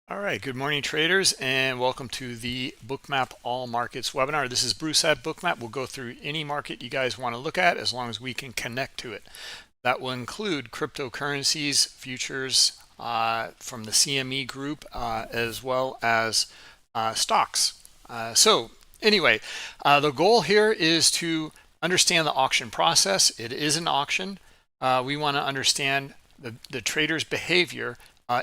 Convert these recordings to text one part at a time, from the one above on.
All right, good morning traders, and welcome to the Bookmap All Markets webinar. This is Bruce at Bookmap. We'll go through any market you guys want to look at as long as we can connect to it. That will include cryptocurrencies, futures from the CME group, as well as stocks. So anyway, the goal here is to understand the auction process. It is an auction. We want to understand the trader's behavior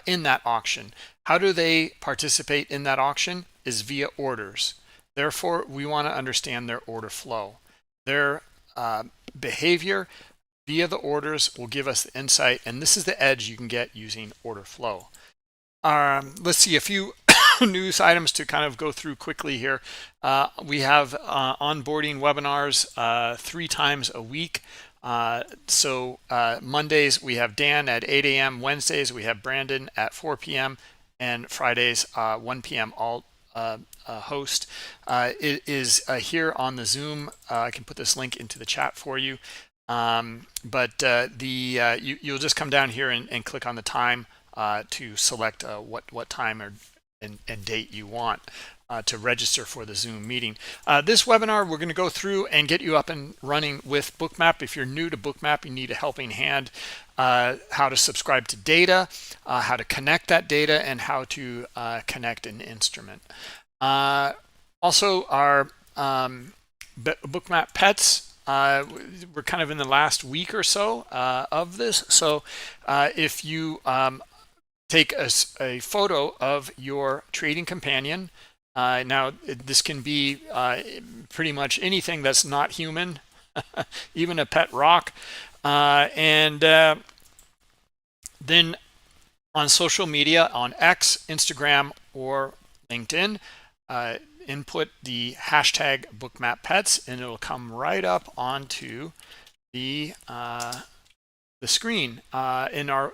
in that auction. How do they participate in that auction is via orders. Therefore, we want to understand their order flow. Their behavior via the orders will give us the insight, and this is the edge you can get using order flow. Let's see a few news items to kind of go through quickly here. We have onboarding webinars 3 times a week. So Mondays we have Dan at 8 a.m. Wednesdays we have Brandon at 4 p.m. and Fridays 1 p.m. I'll host. It is here on the Zoom. I can put this link into the chat for you. But you'll just come down here and click on the time to select what time and date you want to register for the Zoom meeting. This webinar, we're going to go through and get you up and running with Bookmap. If you're new to Bookmap, you need a helping hand, how to subscribe to data, how to connect that data, and how to connect an instrument. Also, our Bookmap Pets, we're kind of in the last week or so of this. So if you take a photo of your trading companion. Now, this can be pretty much anything that's not human, even a pet rock. And then on social media, on X, Instagram, or LinkedIn, input the hashtag BookmapPets, and it'll come right up onto the screen in our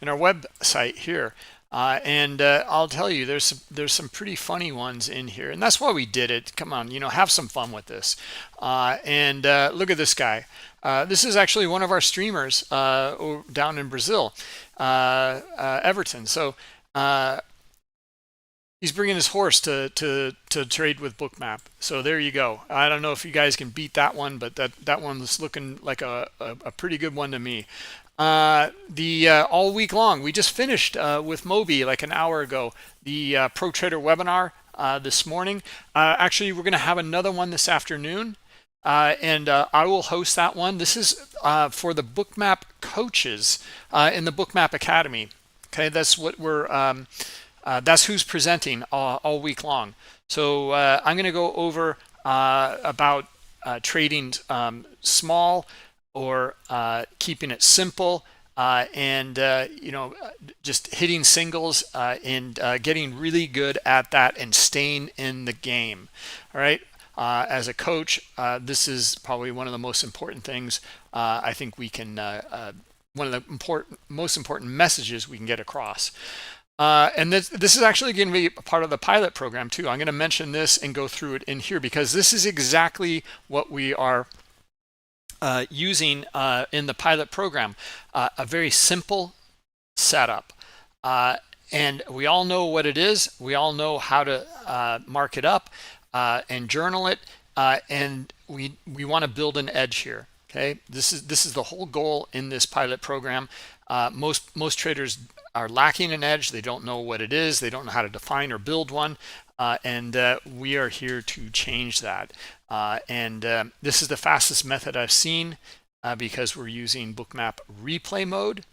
website here. And I'll tell you, there's some pretty funny ones in here, and that's why we did it. Come on, have some fun with this. And look at this guy. This is actually one of our streamers down in Brazil, Everton. So he's bringing his horse to trade with Bookmap. So there you go. I don't know if you guys can beat that one, but that one's looking like a pretty good one to me. All week long, we just finished with Moby like an hour ago, the Pro Trader webinar this morning. Actually, we're going to have another one this afternoon, and I will host that one. This is for the Bookmap coaches in the Bookmap Academy. Okay, that's what that's who's presenting all week long. So I'm going to go over about trading small, or keeping it simple, and just hitting singles and getting really good at that and staying in the game. All right. As a coach, this is probably one of the most important things I think we can. One of the most important messages we can get across. And this is actually going to be a part of the pilot program too. I'm going to mention this and go through it in here because this is exactly what we are using in the pilot program. A very simple setup, and we all know what it is. We all know how to mark it up and journal it, and we want to build an edge here. Okay, this is the whole goal in this pilot program. Most traders are lacking an edge. They don't know what it is. They don't know how to define or build one. And we are here to change that. This is the fastest method I've seen because we're using Bookmap replay mode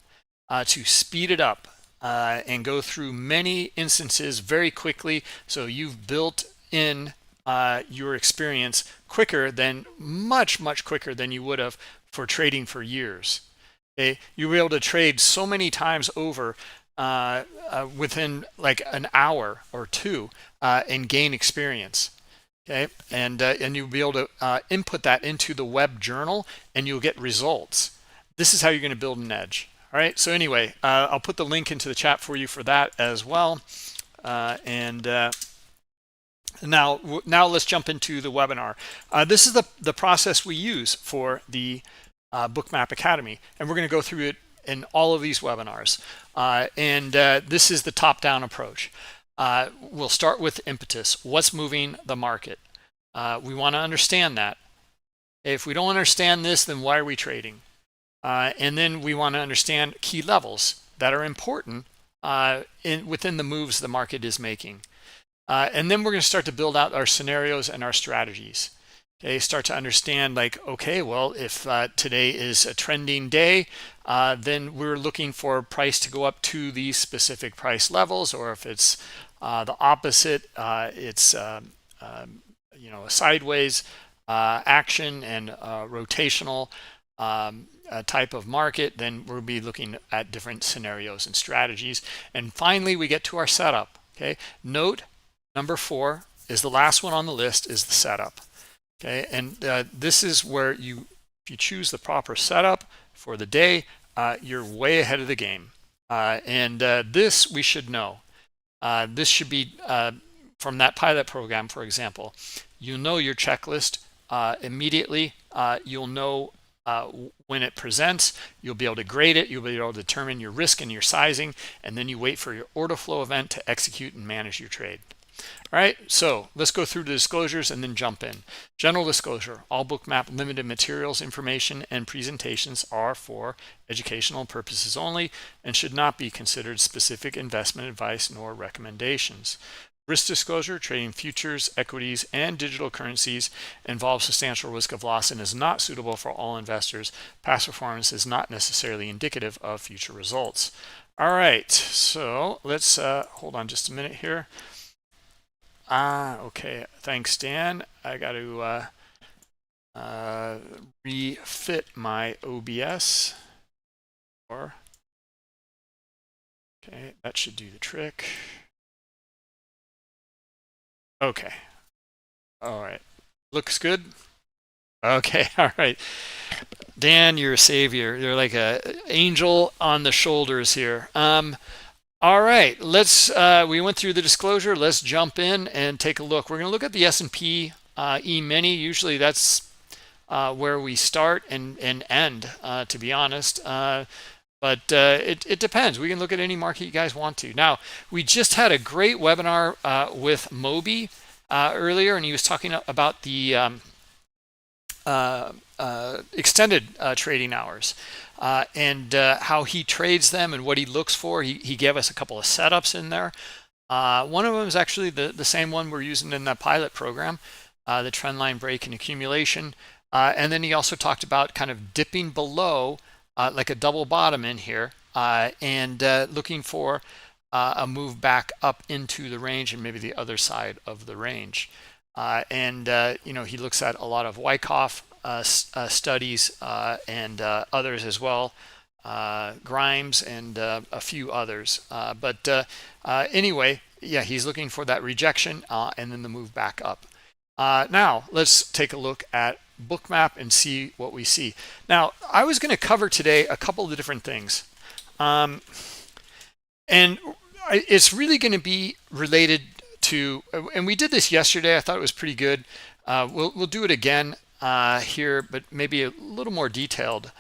to speed it up and go through many instances very quickly. So you've built in your experience much quicker than you would have for trading for years. Okay? You'll be able to trade so many times over within like an hour or two and gain experience. Okay, and you'll be able to input that into the web journal, and you'll get results. This is how you're going to build an edge. All right. So anyway, I'll put the link into the chat for you for that as well. Now let's jump into the webinar. This is the process we use for the Bookmap Academy, and we're going to go through it in all of these webinars. This is the top-down approach. We'll start with Impetus. What's moving the market? We want to understand that. If we don't understand this, then why are we trading? And then we want to understand key levels that are important within the moves the market is making. And then we're going to start to build out our scenarios and our strategies. Okay, start to understand like, okay, well, if today is a trending day, then we're looking for price to go up to these specific price levels, or if it's the opposite, it's a sideways action and rotational type of market, then we'll be looking at different scenarios and strategies. And finally, we get to our setup. Okay, note number 4 is the last one on the list, is the setup. Okay, and this is where if you choose the proper setup for the day, you're way ahead of the game. This we should know. This should be from that pilot program, for example. You know your checklist immediately. You'll know when it presents. You'll be able to grade it. You'll be able to determine your risk and your sizing, and then you wait for your order flow event to execute and manage your trade. All right, so let's go through the disclosures and then jump in. General disclosure: all Bookmap Limited materials, information, and presentations are for educational purposes only and should not be considered specific investment advice nor recommendations. Risk disclosure: trading futures, equities, and digital currencies involves substantial risk of loss and is not suitable for all investors. Past performance is not necessarily indicative of future results. All right, so let's hold on just a minute here. Okay, thanks, Dan. I got to refit my OBS. Okay, that should do the trick. Okay. All right. Looks good. Okay. All right. Dan, you're a savior. You're like an angel on the shoulders here. All right. We went through the disclosure. Let's jump in and take a look. We're going to look at the S&P E-mini. Usually that's where we start and end, to be honest. But it depends. We can look at any market you guys want to. Now, we just had a great webinar with Moby earlier, and he was talking about the extended trading hours and how he trades them and what he looks for. He gave us a couple of setups in there. One of them is actually the same one we're using in that pilot program, the Trendline break and accumulation. And then he also talked about kind of dipping below like a double bottom in here and looking for a move back up into the range and maybe the other side of the range. He looks at a lot of Wyckoff studies and others as well, Grimes and a few others. Anyway, yeah, he's looking for that rejection and then the move back up. Now, let's take a look at Bookmap and see what we see. Now, I was going to cover today a couple of different things. It's really going to be related to, and we did this yesterday. I thought it was pretty good. We'll do it again here, but maybe a little more detailed.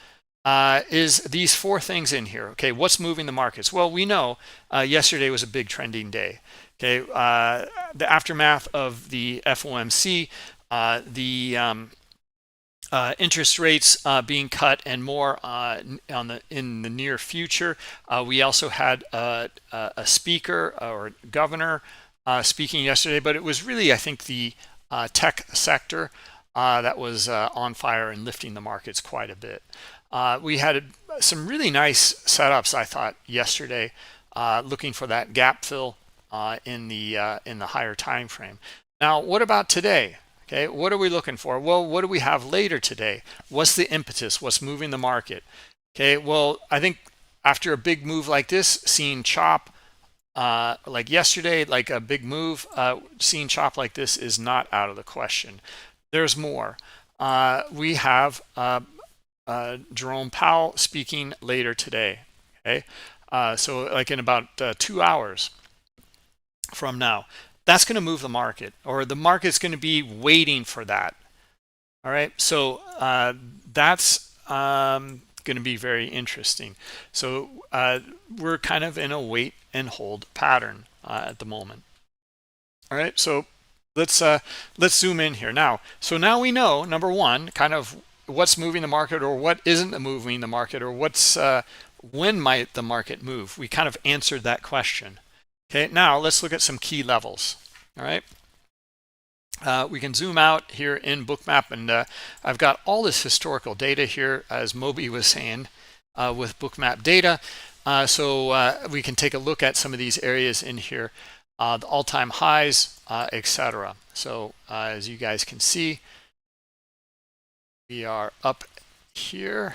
Is these 4 things in here. Okay, what's moving the markets? Well, we know yesterday was a big trending day. Okay, the aftermath of the FOMC, the interest rates being cut and more in the near future. We also had a speaker or governor speaking yesterday, but it was really, I think, the tech sector that was on fire and lifting the markets quite a bit. We had some really nice setups, I thought, yesterday, looking for that gap fill in the higher time frame. Now, what about today? Okay, what are we looking for? Well, what do we have later today? What's the impetus? What's moving the market? Okay, well, I think after a big move like this, seeing chop like yesterday, like a big move, seeing chop like this is not out of the question. There's more. We have Jerome Powell speaking later today. Okay, so like in about 2 hours from now. That's going to move the market, or the market's going to be waiting for that. All right, so that's going to be very interesting. So we're kind of in a wait and hold pattern at the moment. All right, so let's zoom in here now. So now we know, number one, kind of what's moving the market or what isn't moving the market, or what's when might the market move. We kind of answered that question. Okay, now let's look at some key levels. All right, we can zoom out here in Bookmap, and I've got all this historical data here, as Moby was saying, with Bookmap data. So we can take a look at some of these areas in here, the all-time highs, etc. So as you guys can see, we are up here.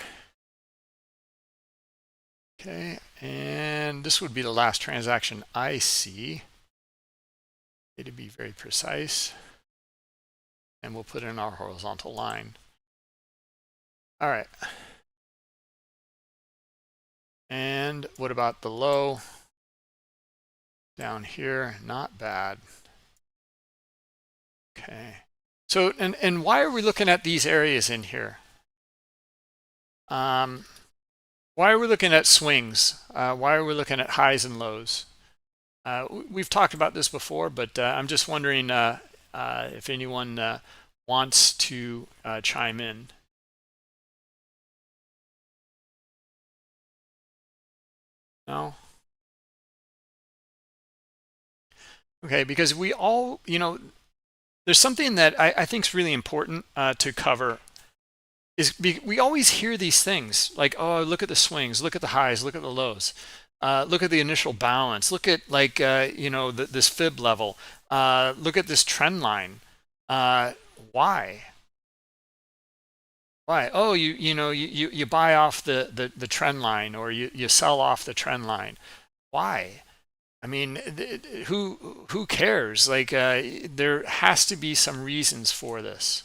Okay, and this would be the last transaction I see, to be very precise. And we'll put in our horizontal line. All right. And what about the low? Down here, not bad. Okay. So, and why are we looking at these areas in here? Why are we looking at swings? Why are we looking at highs and lows? We've talked about this before, but I'm just wondering if anyone wants to chime in. No? Okay, because we all, there's something that I think is really important to cover. We always hear these things like, oh, look at the swings, look at the highs, look at the lows, look at the initial balance, look at this fib level, look at this trend line. Why? Oh, you buy off the trend line, or you sell off the trend line. Why? I mean, who cares? Like there has to be some reasons for this.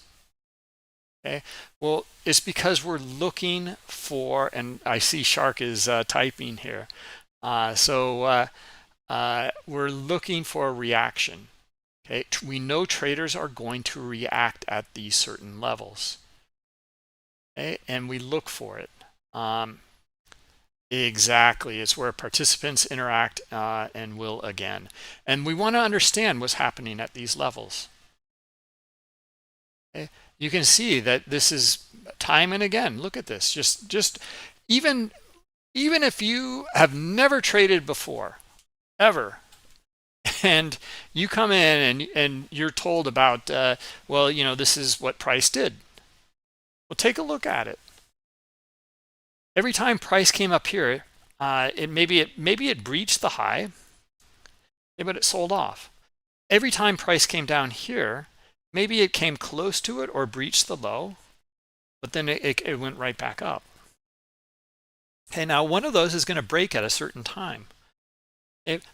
Okay, well, it's because we're looking for, and I see Shark is typing here. So we're looking for a reaction. Okay, we know traders are going to react at these certain levels. Okay, and we look for it. Exactly, it's where participants interact and will again. And we want to understand what's happening at these levels. Okay, you can see that this is time and again. Look at this. Just even if you have never traded before, ever, and you come in and you're told about, well, this is what price did. Well, take a look at it. Every time price came up here, maybe it breached the high, but it sold off. Every time price came down here, maybe it came close to it or breached the low, but then it went right back up. Okay, now one of those is going to break at a certain time.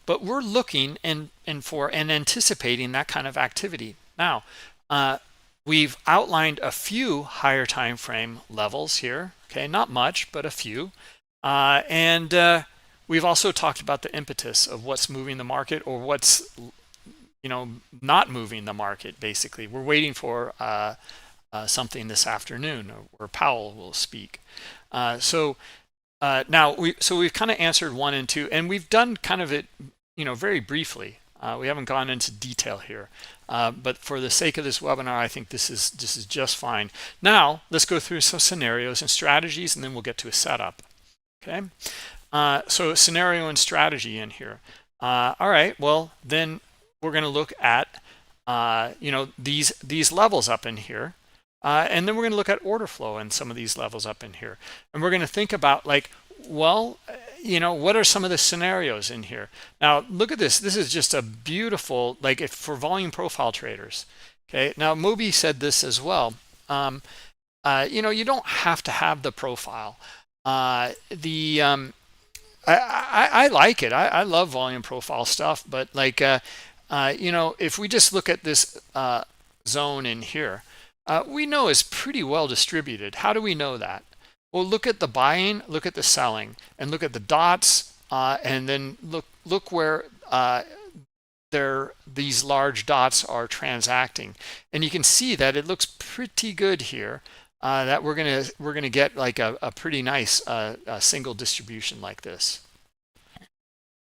But we're looking and anticipating that kind of activity. Now, we've outlined a few higher time frame levels here. Okay, not much, but a few. And we've also talked about the impetus of what's moving the market, or what's not moving the market. Basically, we're waiting for something this afternoon, or Powell will speak. So now we've kind of answered 1 and 2, and we've done kind of it very briefly. We haven't gone into detail here, but for the sake of this webinar, I think this is just fine. Now let's go through some scenarios and strategies, and then we'll get to a setup. Okay, so scenario and strategy in here. All right, well then we're going to look at these levels up in here, and then we're going to look at order flow and some of these levels up in here, and we're going to think about, like, well, what are some of the scenarios in here? Now look at this. This is just a beautiful, like, for volume profile traders. Okay, now Moby said this as well. You don't have to have the profile. I like it. I love volume profile stuff, but like if we just look at this zone in here, we know it's pretty well distributed. How do we know that? Well, look at the buying, look at the selling, and look at the dots, and then look where these large dots are transacting, and you can see that it looks pretty good here. that we're gonna get like a pretty nice single distribution like this.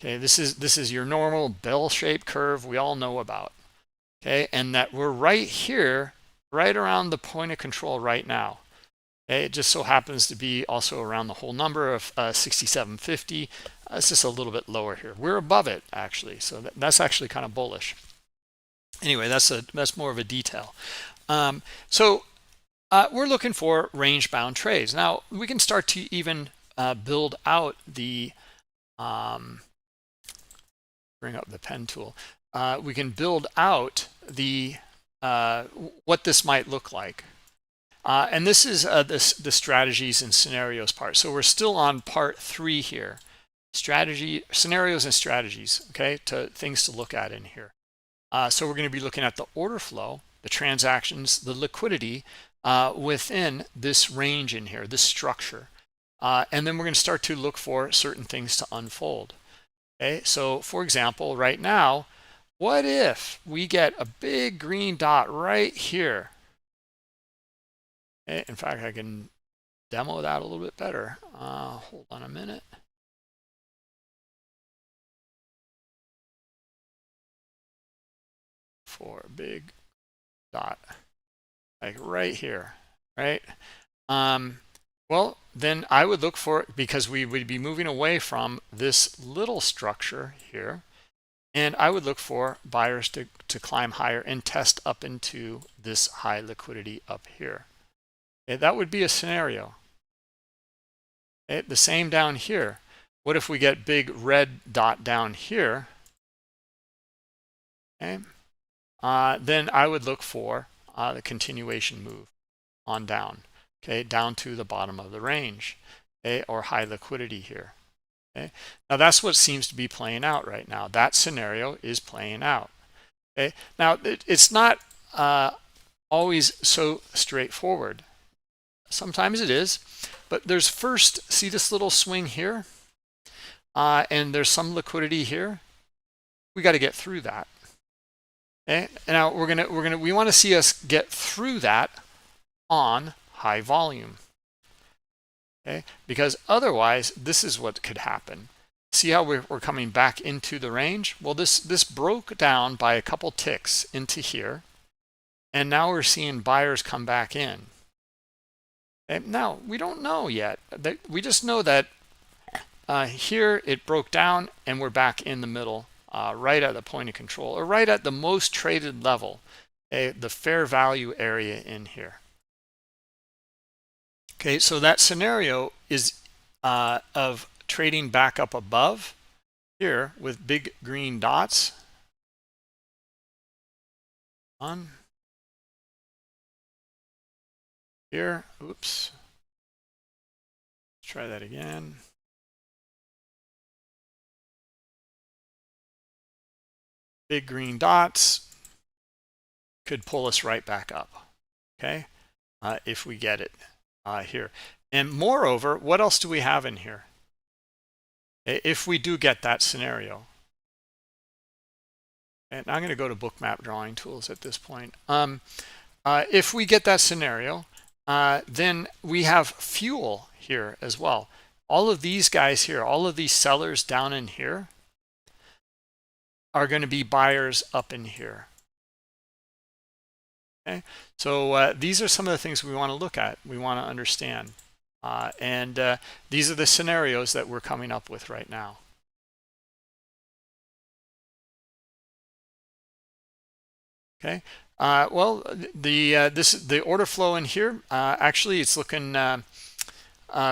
Okay, this is your normal bell-shaped curve we all know about. Okay, and that we're right here, right around the point of control right now. Okay, it just so happens to be also around the whole number of 6750. It's just a little bit lower here. We're above it actually, so that's actually kind of bullish. Anyway, that's more of a detail. So we're looking for range-bound trades. Now we can start to even build out the bring up the pen tool. We can build out the what this might look like. And this is the strategies and scenarios part. So we're still on part 3 here. Strategy, scenarios and strategies, okay, to things to look at in here. So we're going to be looking at the order flow, the transactions, the liquidity within this range in here, this structure. And then we're going to start to look for certain things to unfold. Okay, so for example, right now, what if we get a big green dot right here? Okay, in fact, I can demo that a little bit better. Hold on a minute. For a big dot, like right here, right? Well, then I would look for, because we would be moving away from this little structure here, and I would look for buyers to climb higher and test up into this high liquidity up here. Okay, that would be a scenario. Okay, the same down here. What if we get big red dot down here? Okay, then I would look for the continuation move on down. Okay, down to the bottom of the range, okay, or high liquidity here. Okay, now that's what seems to be playing out right now. That scenario is playing out. Okay, now it's not always so straightforward. Sometimes it is, but there's first, see this little swing here, and there's some liquidity here. We got to get through that. Okay, now we want to see us get through that on high volume. Okay, because otherwise this is what could happen. See how we're coming back into the range? Well, this broke down by a couple ticks into here, and now we're seeing buyers come back in. Okay, now we don't know yet. We just know that here it broke down and we're back in the middle, right at the point of control, or right at the most traded level, the fair value area in here. Okay, so that scenario is of trading back up above here with big green dots on here. Oops. Let's try that again. Big green dots could pull us right back up, okay, if we get it here. And moreover, what else do we have in here if we do get that scenario? And I'm going to go to Bookmap drawing tools at this point. If we get that scenario, then we have fuel here as well. All of these guys here, all of these sellers down in here are going to be buyers up in here. Okay, so these are some of the things we want to look at, we want to understand, and these are the scenarios that we're coming up with right now. Okay, well, the order flow in here, actually it's looking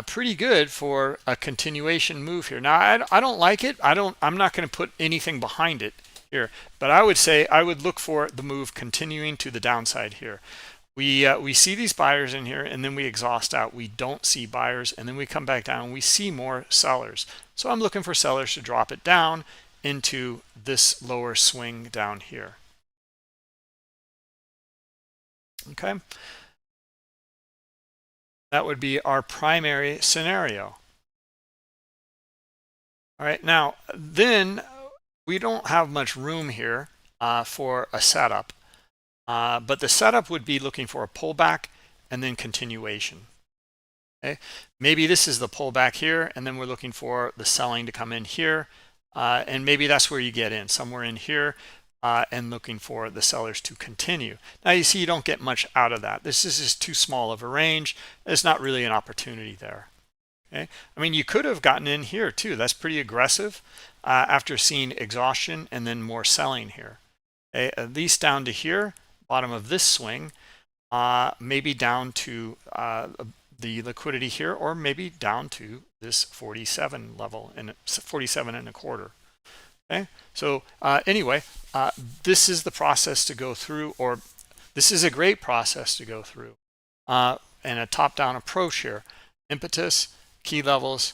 pretty good for a continuation move here. Now I don't like it. I'm not going to put anything behind it here, but I would say I would look for the move continuing to the downside here. We see these buyers in here, and then we exhaust out. We don't see buyers, and then we come back down and we see more sellers. So I'm looking for sellers to drop it down into this lower swing down here. Okay, that would be our primary scenario. All right, now then we don't have much room here for a setup, but the setup would be looking for a pullback and then continuation. Okay, maybe this is the pullback here, and then we're looking for the selling to come in here, and maybe that's where you get in, somewhere in here, and looking for the sellers to continue. Now you see you don't get much out of that. This is just too small of a range. There's not really an opportunity there. Okay, I mean, you could have gotten in here too. That's pretty aggressive after seeing exhaustion and then more selling here. Okay, at least down to here, bottom of this swing, maybe down to the liquidity here, or maybe down to this 47 level, and 47 and a quarter. Okay, so anyway, this is the process to go through, or this is a great process to go through, and a top-down approach here: impetus, key levels,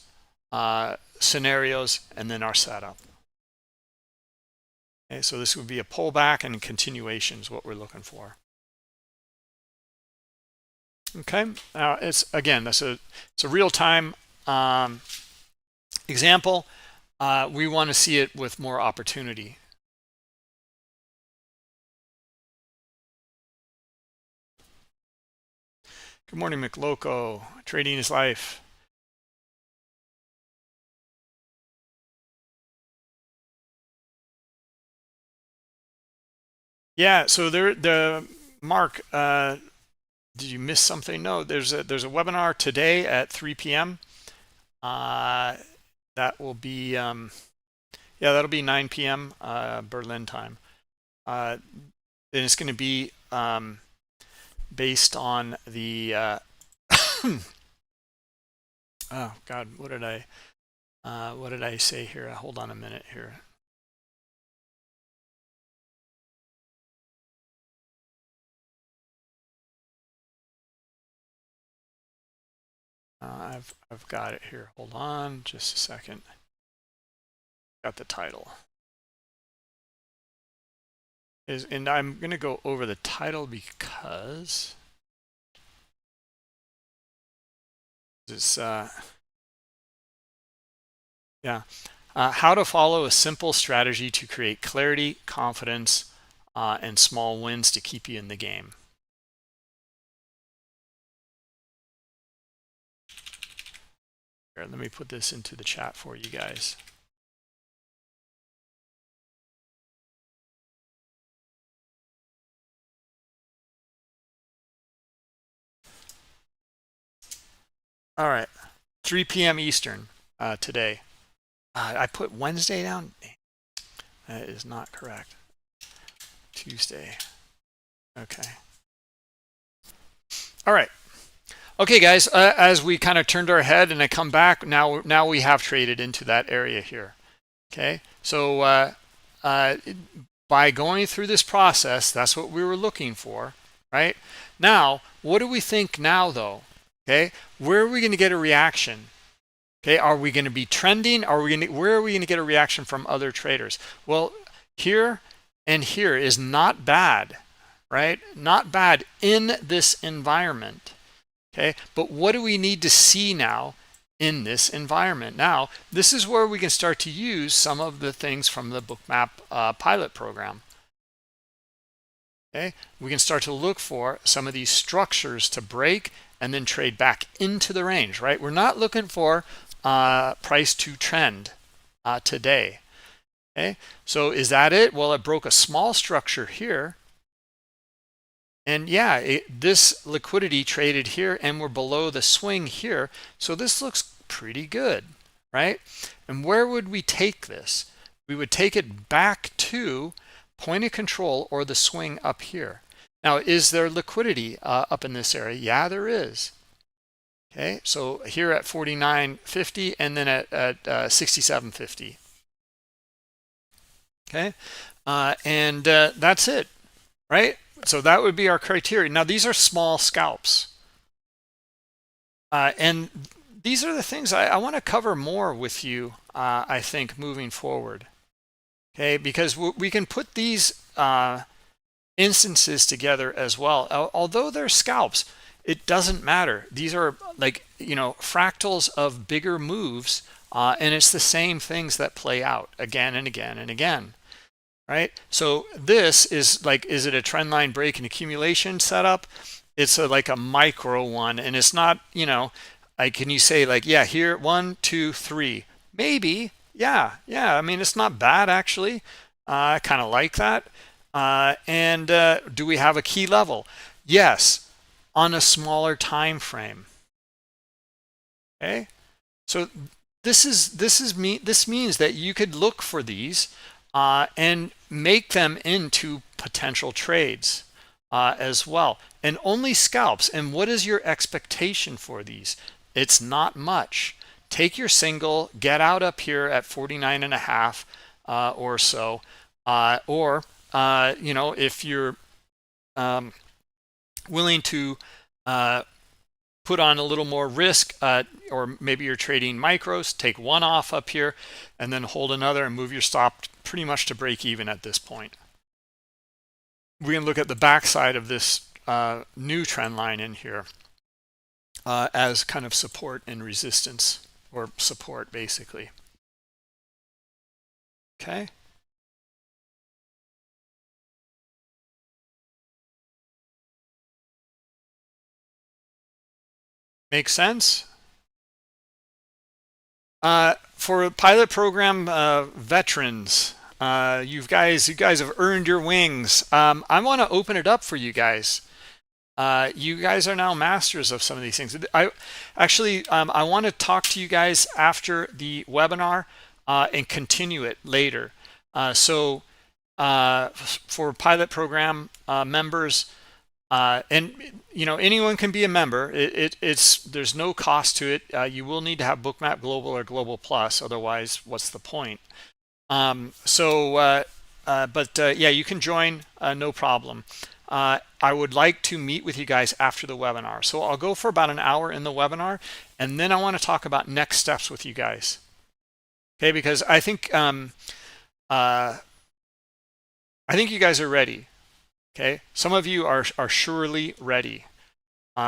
scenarios, and then our setup. Okay, so this would be a pullback, and continuation is what we're looking for. Okay, now it's a real-time example. We want to see it with more opportunity. Good morning, McLoco. Trading is life. Yeah, so Mark, did you miss something? No, there's a webinar today at 3 p.m. That will be that'll be 9 p.m. Berlin time. And it's going to be based on the oh God, what did I say here? Hold on a minute here. I've got it here. Hold on just a second. Got the title. And I'm going to go over the title because it's how to follow a simple strategy to create clarity, confidence, and small wins to keep you in the game. Here, let me put this into the chat for you guys. All right, 3 p.m. Eastern today. I put Wednesday down. That is not correct. Tuesday. Okay. All right. Okay, guys, as we kind of turned our head and I come back, now we have traded into that area here. Okay, so by going through this process, that's what we were looking for, right? Now, what do we think now, though? Okay, where are we going to get a reaction? Okay, are we going to be trending? Where are we going to get a reaction from other traders? Well, here and here is not bad, right? Not bad in this environment. Okay, but what do we need to see now in this environment? Now, this is where we can start to use some of the things from the Bookmap pilot program. Okay, we can start to look for some of these structures to break and then trade back into the range, right? We're not looking for price to trend today. Okay, so is that it? Well, it broke a small structure here. And yeah, this liquidity traded here and we're below the swing here. So this looks pretty good, right? And where would we take this? We would take it back to point of control or the swing up here. Now, is there liquidity up in this area? Yeah, there is. Okay, so here at 49.50 and then at 67.50. Okay, and that's it, right? So that would be our criteria. Now, these are small scalps. And these are the things I want to cover more with you, I think, moving forward. Okay, because we can put these instances together as well. Although they're scalps, it doesn't matter. These are like, fractals of bigger moves, and it's the same things that play out again and again and again. Right, so this is like, is it a trend line break and accumulation setup? it's like a micro one, and it's not, like, can you say like, yeah, here, 1, 2, 3, maybe, yeah, I mean, it's not bad actually. I kind of like that. And do we have a key level? Yes, on a smaller time frame. Okay, so this means that you could look for these and make them into potential trades as well, and only scalps. And what is your expectation for these? It's not much. Take your single, get out up here at 49 and a half or so, or if you're willing to put on a little more risk, or maybe you're trading micros, take one off up here and then hold another and move your stop pretty much to break even at this point. We can look at the backside of this new trend line in here as kind of support and resistance, or support basically. Okay. Make sense? For pilot program veterans, you guys have earned your wings. I want to open it up for you guys. You guys are now masters of some of these things. I want to talk to you guys after the webinar and continue it later. So for pilot program members, and anyone can be a member. There's no cost to it. You will need to have Bookmap Global or Global Plus, otherwise what's the point? Yeah, you can join, no problem. I would like to meet with you guys after the webinar, so I'll go for about an hour in the webinar, and then I want to talk about next steps with you guys. Okay, because I think you guys are ready. Okay, some of you are surely ready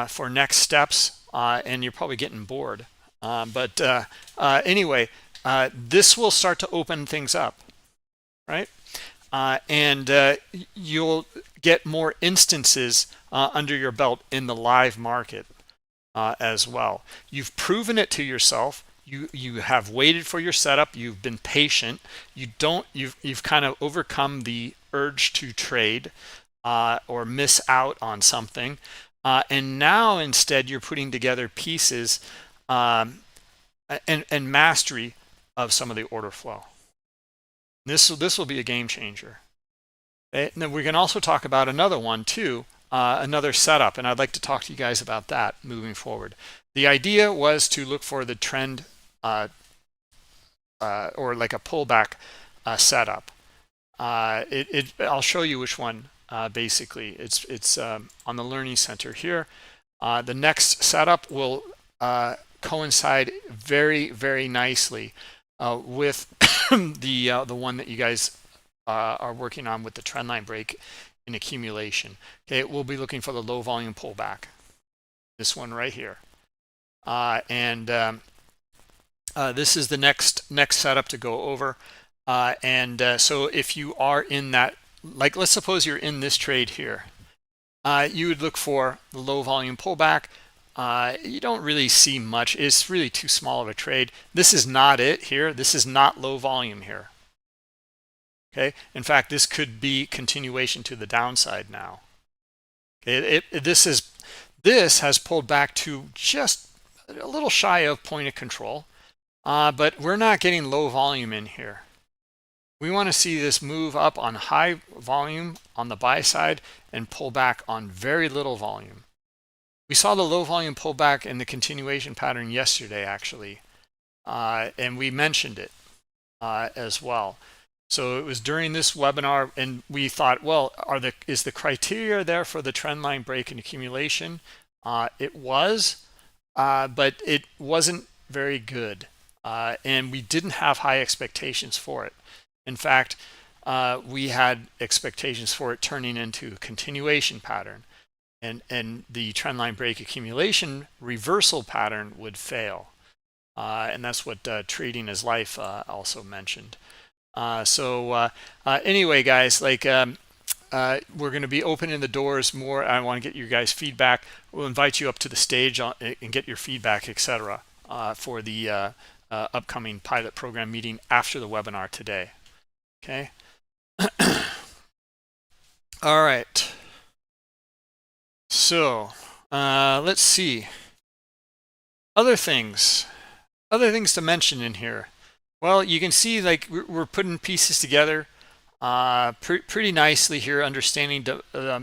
for next steps, and you're probably getting bored. Anyway, this will start to open things up, right? And you'll get more instances under your belt in the live market as well. You've proven it to yourself. You have waited for your setup. You've been patient. You've kind of overcome the urge to trade or miss out on something, and now instead you're putting together pieces and mastery of some of the order flow. This will be a game changer. And then we can also talk about another one too, another setup, and I'd like to talk to you guys about that moving forward. The idea was to look for the trend or like a pullback setup. I'll show you which one. Basically, it's on the Learning Center here. The next setup will coincide very, very nicely with the one that you guys are working on with the trendline break in accumulation. Okay, we'll be looking for the low volume pullback. This one right here, and this is the next setup to go over. So if you are in that, like, let's suppose you're in this trade here, you would look for the low volume pullback. You don't really see much. It's really too small of a trade. This is not it here. This is not low volume here. Okay, in fact, this could be continuation to the downside now. Okay, this has pulled back to just a little shy of point of control, but we're not getting low volume in here. We want to see this move up on high volume on the buy side and pull back on very little volume. We saw the low volume pullback in the continuation pattern yesterday, actually, and we mentioned it as well. So it was during this webinar, and we thought, well, is the criteria there for the trend line break and accumulation? It was, but it wasn't very good, and we didn't have high expectations for it. In fact, we had expectations for it turning into a continuation pattern, and the trendline break accumulation reversal pattern would fail. And that's what Trading is Life also mentioned. Anyway, guys, like we're going to be opening the doors more. I want to get your guys' feedback. We'll invite you up to the stage and get your feedback, etc. For the upcoming pilot program meeting after the webinar today. Okay. All right. So let's see. Other things to mention in here. Well, you can see like we're putting pieces together pretty nicely here, understanding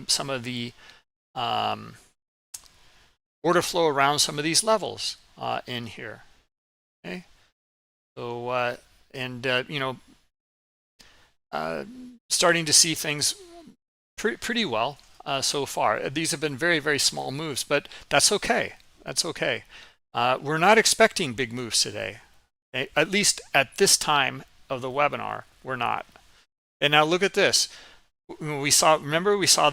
some of the order flow around some of these levels in here. Okay, so starting to see things pretty well so far. These have been very, very small moves, but that's okay. That's okay. We're not expecting big moves today. Okay? At least at this time of the webinar, we're not. And now look at this. Remember we saw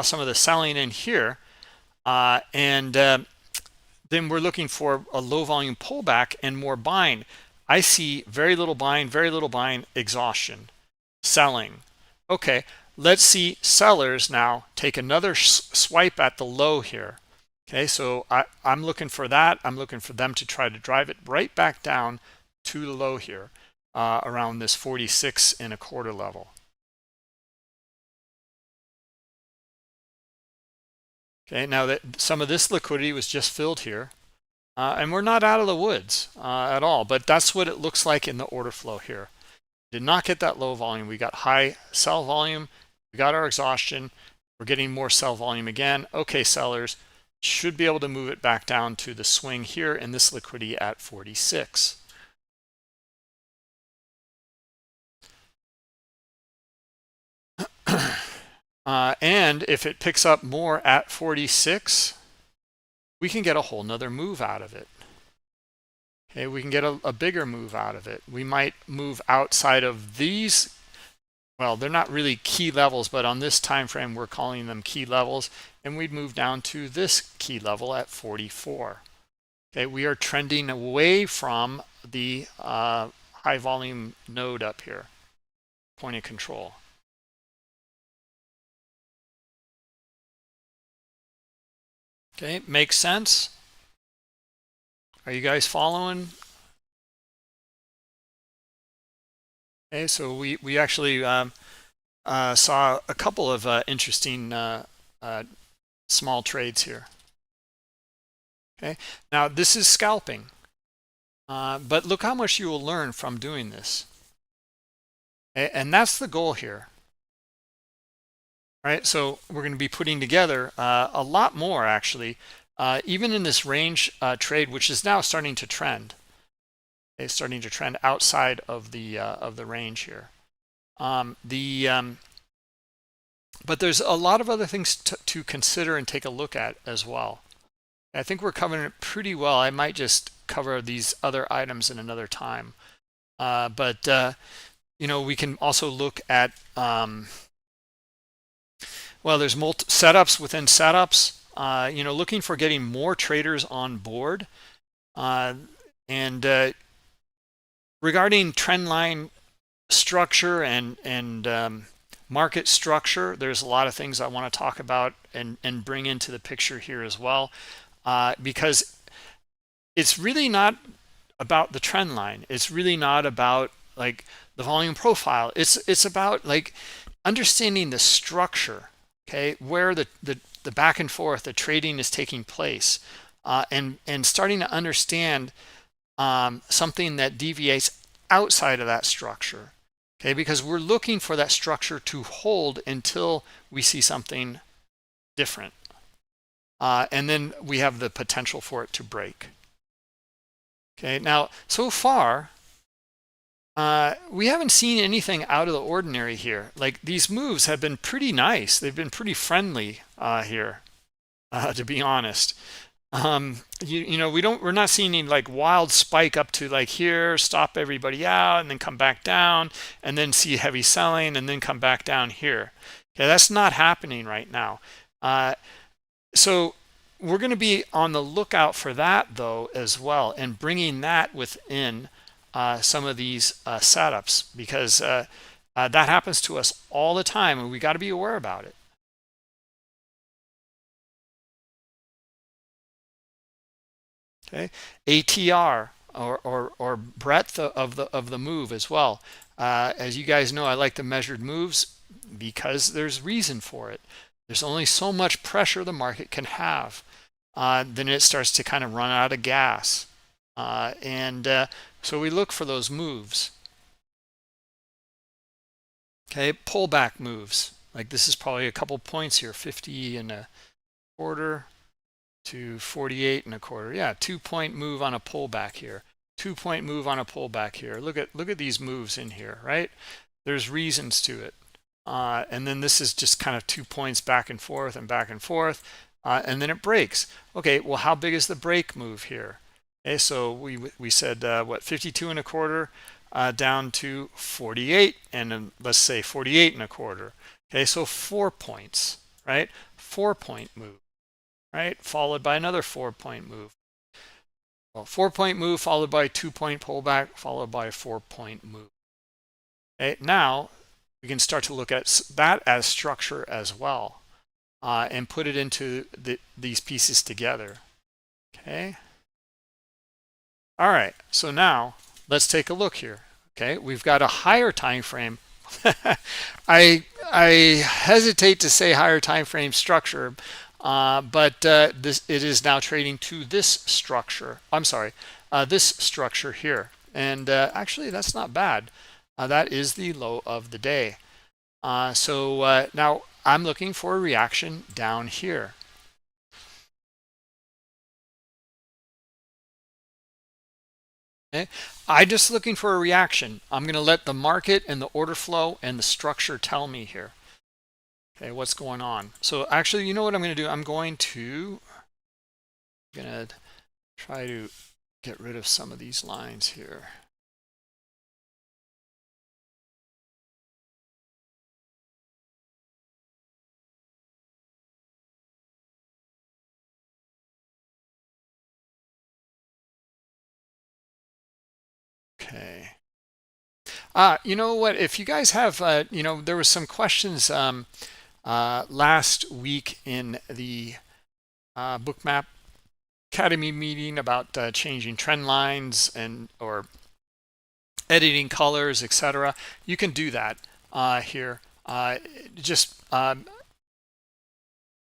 some of the selling in here, and then we're looking for a low volume pullback and more buying. I see very little buying, exhaustion, selling. Okay, let's see sellers now take another swipe at the low here. Okay, so I'm looking for that. I'm looking for them to try to drive it right back down to the low here, around this 46.25 level. Okay, now that some of this liquidity was just filled here, and we're not out of the woods at all, but that's what it looks like in the order flow here. Did not get that low volume. We got high sell volume. We got our exhaustion. We're getting more sell volume again. Okay, sellers should be able to move it back down to the swing here in this liquidity at 46. And if it picks up more at 46, we can get a whole nother move out of it. Okay, we can get a bigger move out of it. We might move outside of these. Well, they're not really key levels, but on this time frame, we're calling them key levels, and we'd move down to this key level at 44. Okay, we are trending away from the high volume node up here, point of control. Okay, makes sense. Are you guys following? Okay, so we actually saw a couple of interesting small trades here. Okay, now this is scalping, but look how much you will learn from doing this. Okay? And that's the goal here. Right, so we're going to be putting together a lot more actually, even in this range trade, which is now starting to trend. It's starting to trend outside of the range here. But there's a lot of other things to consider and take a look at as well. I think we're covering it pretty well. I might just cover these other items in another time. But we can also look at well, there's setups within setups. Looking for getting more traders on board, and regarding trendline structure and market structure, there's a lot of things I want to talk about and bring into the picture here as well, because it's really not about the trend line. It's really not about like the volume profile. It's about like understanding the structure. Okay, where the back and forth, the trading is taking place, and starting to understand something that deviates outside of that structure. Okay, because we're looking for that structure to hold until we see something different, and then we have the potential for it to break. Okay, now so far we haven't seen anything out of the ordinary here. Like these moves have been pretty nice. They've been pretty friendly here, to be honest. We're not seeing any like wild spike up to like here, stop everybody out, and then come back down, and then see heavy selling, and then come back down here. Okay, that's not happening right now. So we're going to be on the lookout for that though as well, and bringing that within some of these setups, because That happens to us all the time, and we got to be aware about it. Okay, ATR or breadth of the move as well. As you guys know, I like the measured moves because there's reason for it. There's only so much pressure the market can have. Then it starts to kind of run out of gas. So we look for those moves. Okay, pullback moves. Like this is probably a couple points here, 50 and a quarter to 48 and a quarter. Yeah, 2-point move on a pullback here. 2-point move on a pullback here. Look at these moves in here, right? There's reasons to it. And then this is just kind of 2 points back and forth and back and forth. And then it breaks. Okay, well, how big is the break move here? Okay, so we said what, 52 and a quarter down to 48, and let's say 48 and a quarter. Okay, so 4 points, right? 4-point move, right? Followed by another 4-point move. Well, 4-point move followed by a 2-point pullback followed by a 4-point move. Okay, now we can start to look at that as structure as well, and put it into these pieces together. Okay. All right, so now let's take a look here. Okay, we've got a higher time frame. I hesitate to say higher time frame structure, but it is now trading to this structure. I'm sorry, this structure here, and actually that's not bad. That is the low of the day. So now I'm looking for a reaction down here. Okay. I'm just looking for a reaction. I'm going to let the market and the order flow and the structure tell me here. Okay, what's going on? So actually, you know what I'm going to do? I'm going to try to get rid of some of these lines here. Okay. You know what? If you guys have, there was some questions last week in the Bookmap Academy meeting about changing trend lines or editing colors, etc. You can do that here.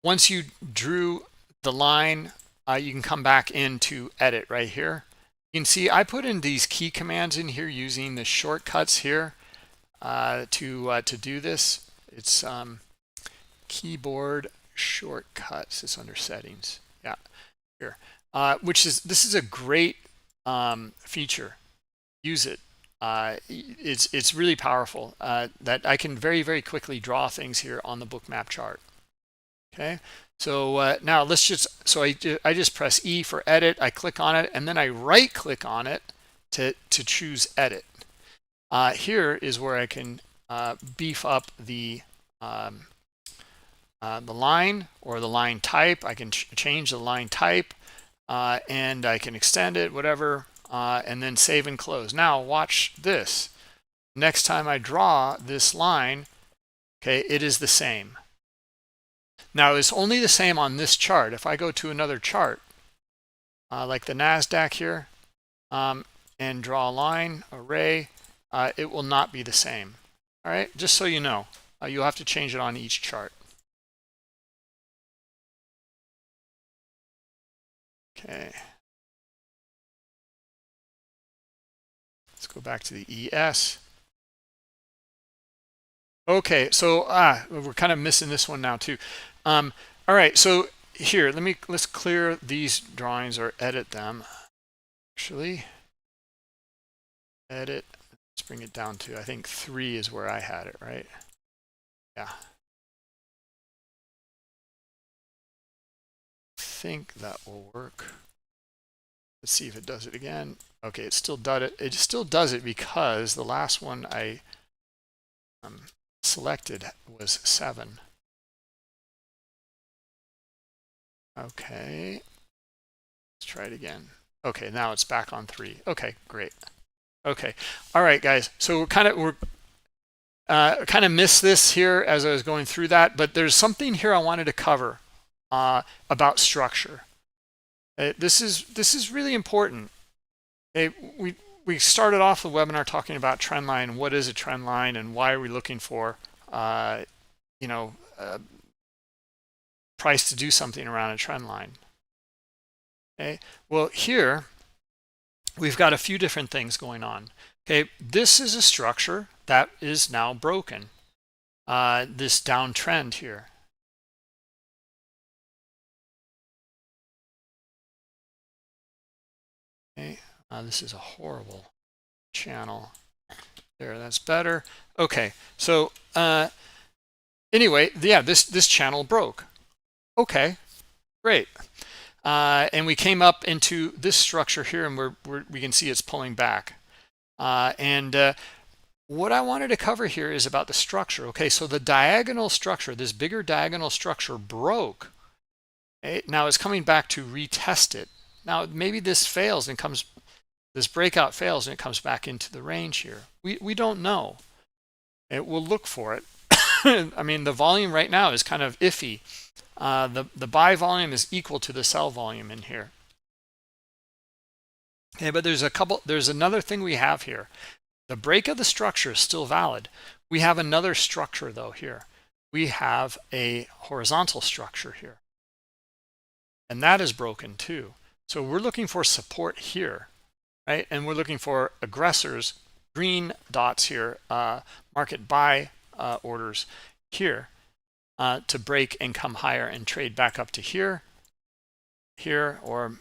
Once you drew the line, you can come back into edit right here. You can see I put in these key commands in here using the shortcuts here to do this. It's keyboard shortcuts. It's under settings. Yeah, here. This is a great feature. Use it. It's really powerful that I can very, very quickly draw things here on the Bookmap chart. Okay, so now let's I just press E for edit. I click on it and then I right click on it to choose edit. Here is where I can beef up the line or the line type. I can change the line type and I can extend it, whatever, and then save and close. Now watch this. Next time I draw this line, okay, it is the same. Now it's only the same on this chart. If I go to another chart, like the NASDAQ here, and draw a line, array, it will not be the same. All right, just so you know, you'll have to change it on each chart. Okay. Let's go back to the ES. Okay, so we're kind of missing this one now too. All right, so here, let's clear these drawings or edit them. Actually, edit. Let's bring it down to, I think 3 is where I had it, right? Yeah. I think that will work. Let's see if it does it again. Okay, it still does it. It still does it because the last one I selected was 7. Okay, let's try it again. Okay, now it's back on 3. Okay, great. Okay, all right, guys. So we're kind of missed this here as I was going through that, but there's something here I wanted to cover about structure. This is really important. We started off the webinar talking about trend line. What is a trend line, and why are we looking for price to do something around a trend line? Okay, well here we've got a few different things going on. Okay, this is a structure that is now broken. This downtrend here. Okay, this is a horrible channel. There, that's better. Okay, so anyway, yeah, this channel broke. Okay, great. And we came up into this structure here, and we can see it's pulling back. What I wanted to cover here is about the structure. Okay, so the diagonal structure, this bigger diagonal structure broke. Okay, now it's coming back to retest it. Now maybe this fails and this breakout fails and it comes back into the range here. We don't know. We'll look for it. I mean, the volume right now is kind of iffy. The buy volume is equal to the sell volume in here. Okay, but there's another thing we have here. The break of the structure is still valid. We have another structure though here. We have a horizontal structure here. And that is broken too. So we're looking for support here, right? And we're looking for aggressors, green dots here, market buy orders here to break and come higher and trade back up to here, or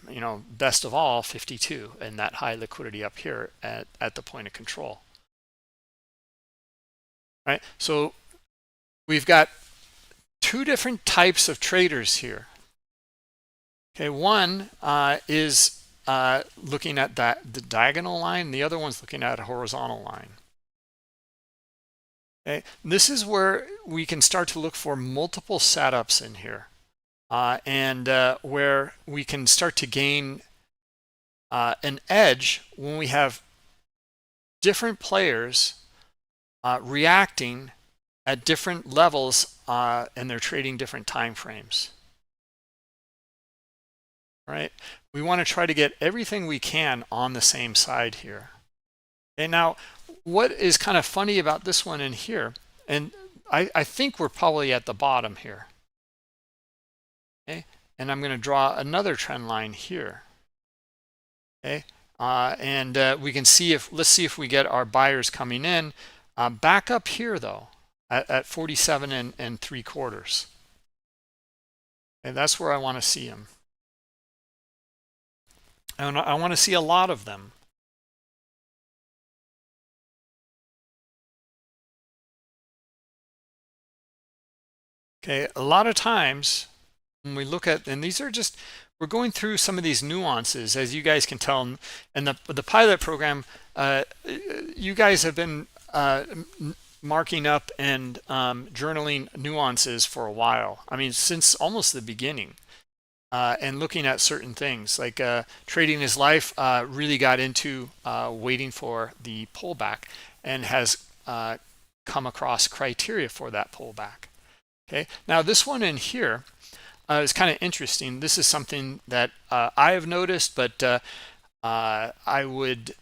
best of all 52, and that high liquidity up here at the point of control. Right, so we've got two different types of traders here. Okay, one is looking at the diagonal line, the other one's looking at a horizontal line. Okay, this is where we can start to look for multiple setups in here, and where we can start to gain an edge when we have different players reacting at different levels, and they're trading different time frames. Right? We want to try to get everything we can on the same side here. And now, what is kind of funny about this one in here, and I think we're probably at the bottom here. Okay, and I'm going to draw another trend line here. Okay, and we can see let's see if we get our buyers coming in back up here though at 47 3/4. And that's where I want to see them. And I want to see a lot of them. Okay, a lot of times when we look at, and these are just, we're going through some of these nuances, as you guys can tell, and the pilot program, you guys have been marking up and journaling nuances for a while. I mean, since almost the beginning. And looking at certain things like Trading is Life really got into waiting for the pullback and has come across criteria for that pullback. Okay, now this one in here is kind of interesting. This is something that I have noticed, but I would,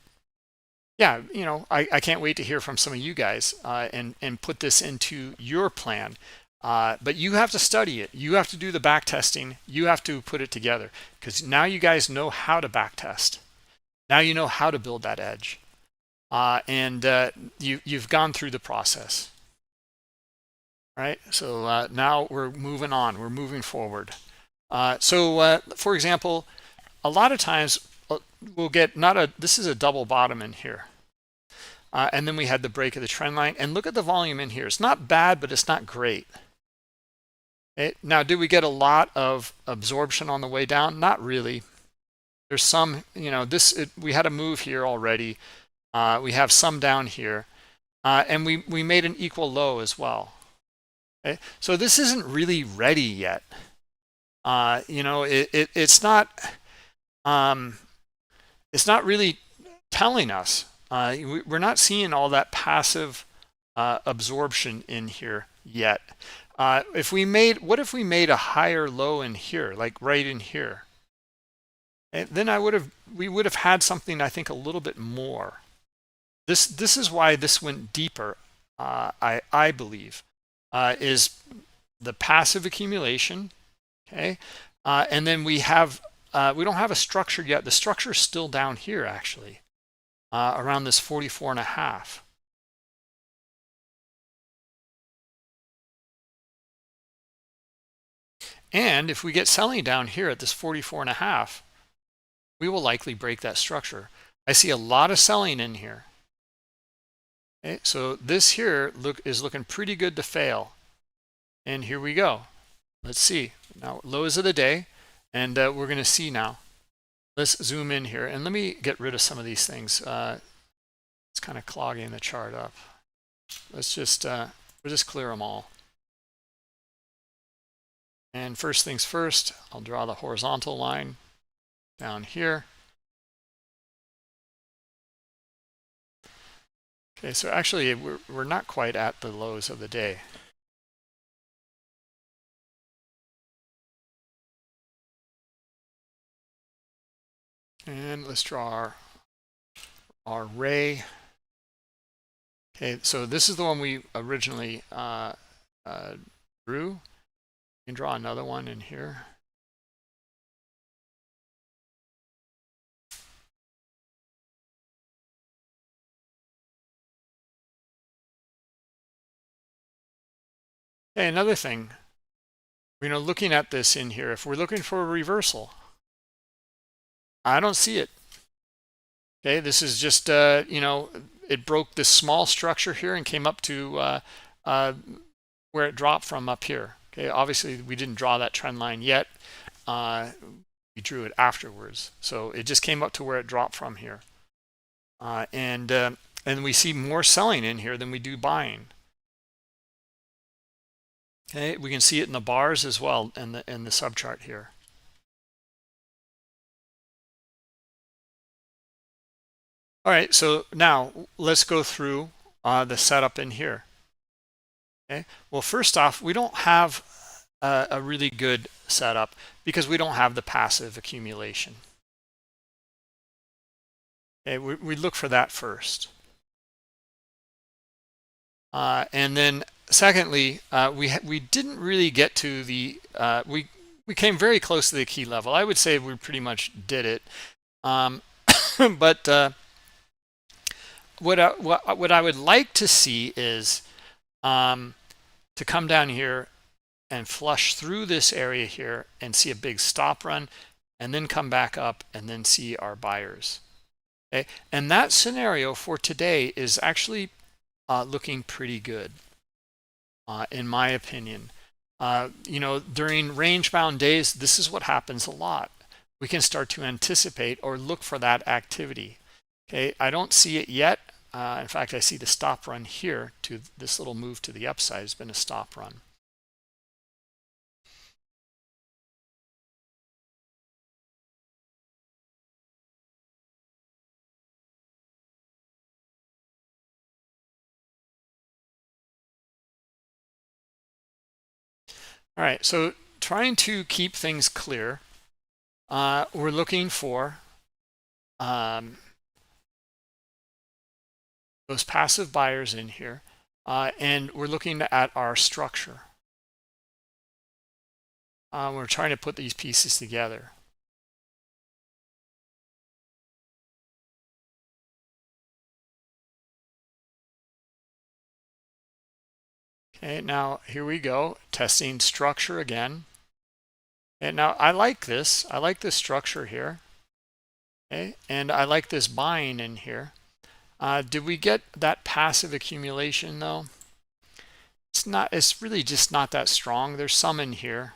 yeah, I can't wait to hear from some of you guys and put this into your plan. But you have to study it. You have to do the back testing. You have to put it together, because now you guys know how to back test. Now you know how to build that edge, and you've gone through the process. Right. So now we're moving on. We're moving forward. So for example, a lot of times we'll get this is a double bottom in here. And then we had the break of the trend line, and look at the volume in here. It's not bad, but it's not great. Now, did we get a lot of absorption on the way down? Not really. There's some, we had a move here already. We have some down here, and we made an equal low as well. Okay, so this isn't really ready yet. It's not really telling us. We're not seeing all that passive absorption in here yet. What if we made a higher low in here, like right in here? And then we would have had something, I think, a little bit more. This is why this went deeper. I believe is the passive accumulation. Okay, and then we don't have a structure yet. The structure is still down here, actually, around this 44.5. And if we get selling down here at this 44.5, we will likely break that structure. I see a lot of selling in here. Okay, so this here is looking pretty good to fail. And here we go. Let's see. Now, lows of the day, and we're going to see now. Let's zoom in here, and let me get rid of some of these things. It's kind of clogging the chart up. Let's just we'll just clear them all. And first things first, I'll draw the horizontal line down here. Okay, so actually we're not quite at the lows of the day. And let's draw our ray. Okay, so this is the one we originally drew. You can draw another one in here. Okay, another thing, looking at this in here, if we're looking for a reversal, I don't see it. Okay, this is just, it broke this small structure here and came up to where it dropped from up here. Okay, obviously we didn't draw that trend line yet. We drew it afterwards. So it just came up to where it dropped from here. And we see more selling in here than we do buying. Okay, we can see it in the bars as well in the subchart here. All right, so now let's go through the setup in here. Okay, well, first off, we don't have a really good setup because we don't have the passive accumulation. Okay, we look for that first. And then secondly, we didn't really get to the, we came very close to the key level. I would say we pretty much did it. But what I would like to see is to come down here and flush through this area here and see a big stop run, and then come back up and then see our buyers. Okay, and that scenario for today is actually looking pretty good, in my opinion. During range bound days, this is what happens a lot. We can start to anticipate or look for that activity. Okay, I don't see it yet. In fact, I see the stop run here to this little move to the upside has been a stop run. All right, so trying to keep things clear, we're looking for those passive buyers in here, and we're looking at our structure. We're trying to put these pieces together. Okay, now here we go, testing structure again. And now I like this. I like this structure here. Okay, and I like this buying in here. Did we get that passive accumulation though? It's really just not that strong. There's some in here.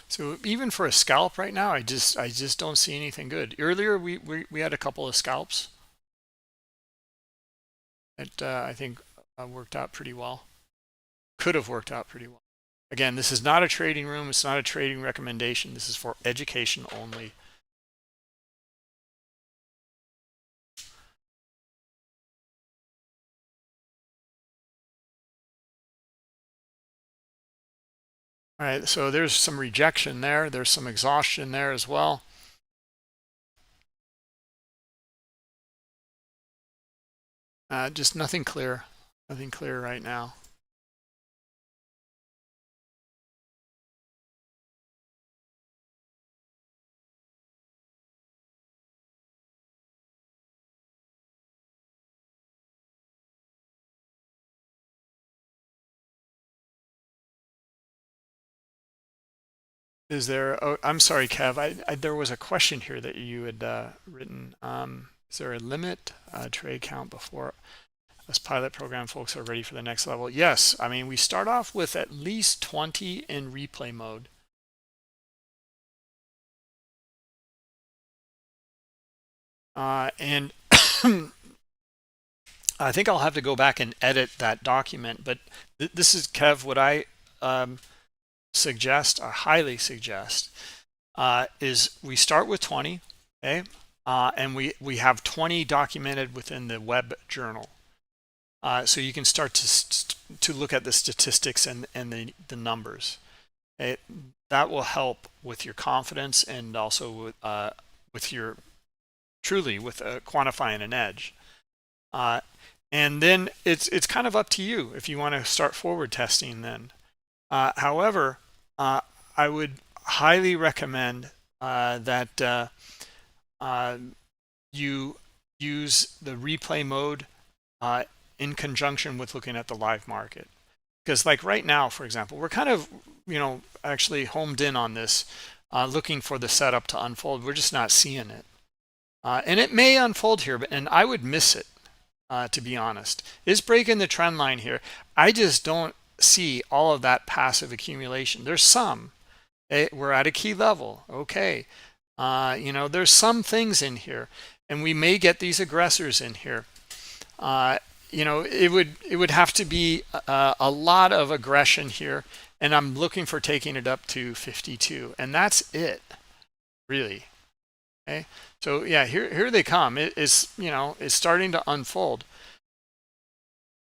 So even for a scalp right now, I just don't see anything good. Earlier we had a couple of scalps that I think worked out pretty well. Could have worked out pretty well. Again, this is not a trading room. It's not a trading recommendation. This is for education only. All right, so there's some rejection there. There's some exhaustion there as well. Just nothing clear right now. Is there, oh, I'm sorry, Kev, there was a question here that you had written. Is there a limit trade count before this pilot program folks are ready for the next level? Yes, I mean, we start off with at least 20 in replay mode. And I think I'll have to go back and edit that document, but this is, Kev, what I suggest, or highly suggest, is we start with 20, okay? And we have 20 documented within the web journal. So you can start to look at the statistics and the numbers. That will help with your confidence and also with your quantifying an edge. And then it's kind of up to you if you want to start forward testing then. However, I would highly recommend that you use the replay mode in conjunction with looking at the live market. Because like right now, for example, we're kind of, actually homed in on this, looking for the setup to unfold. We're just not seeing it. And it may unfold here, and I would miss it, to be honest. It's breaking the trend line here. I just don't see all of that passive accumulation. There's some. We're at a key level. Okay. There's some things in here, and we may get these aggressors in here. It would have to be a lot of aggression here, and I'm looking for taking it up to 52, and that's it, really. Okay, so yeah, here they come. It's starting to unfold,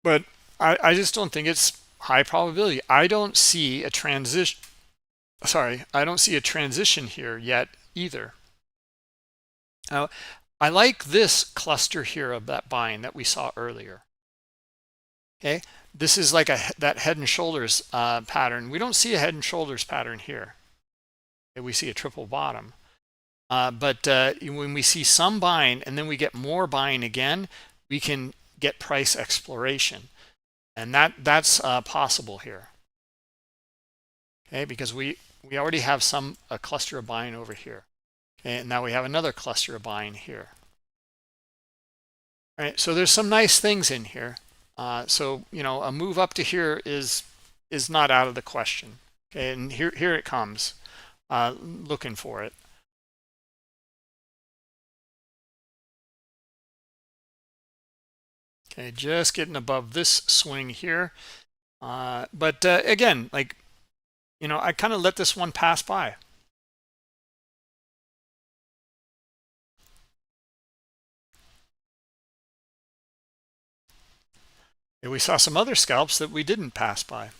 but I just don't think it's high probability. I don't see a transition. Sorry, I don't see a transition here yet either. Now, I like this cluster here of that buying that we saw earlier. Okay, this is like that head and shoulders pattern. We don't see a head and shoulders pattern here. Okay, we see a triple bottom. But when we see some buying and then we get more buying again, we can get price exploration, and that's possible here. Okay, because we already have a cluster of buying over here. Okay, and now we have another cluster of buying here. All right, so there's some nice things in here. So a move up to here is not out of the question. Okay, and here it comes, looking for it. Okay, just getting above this swing here. But again, I kind of let this one pass by. And we saw some other scalps that we didn't pass by.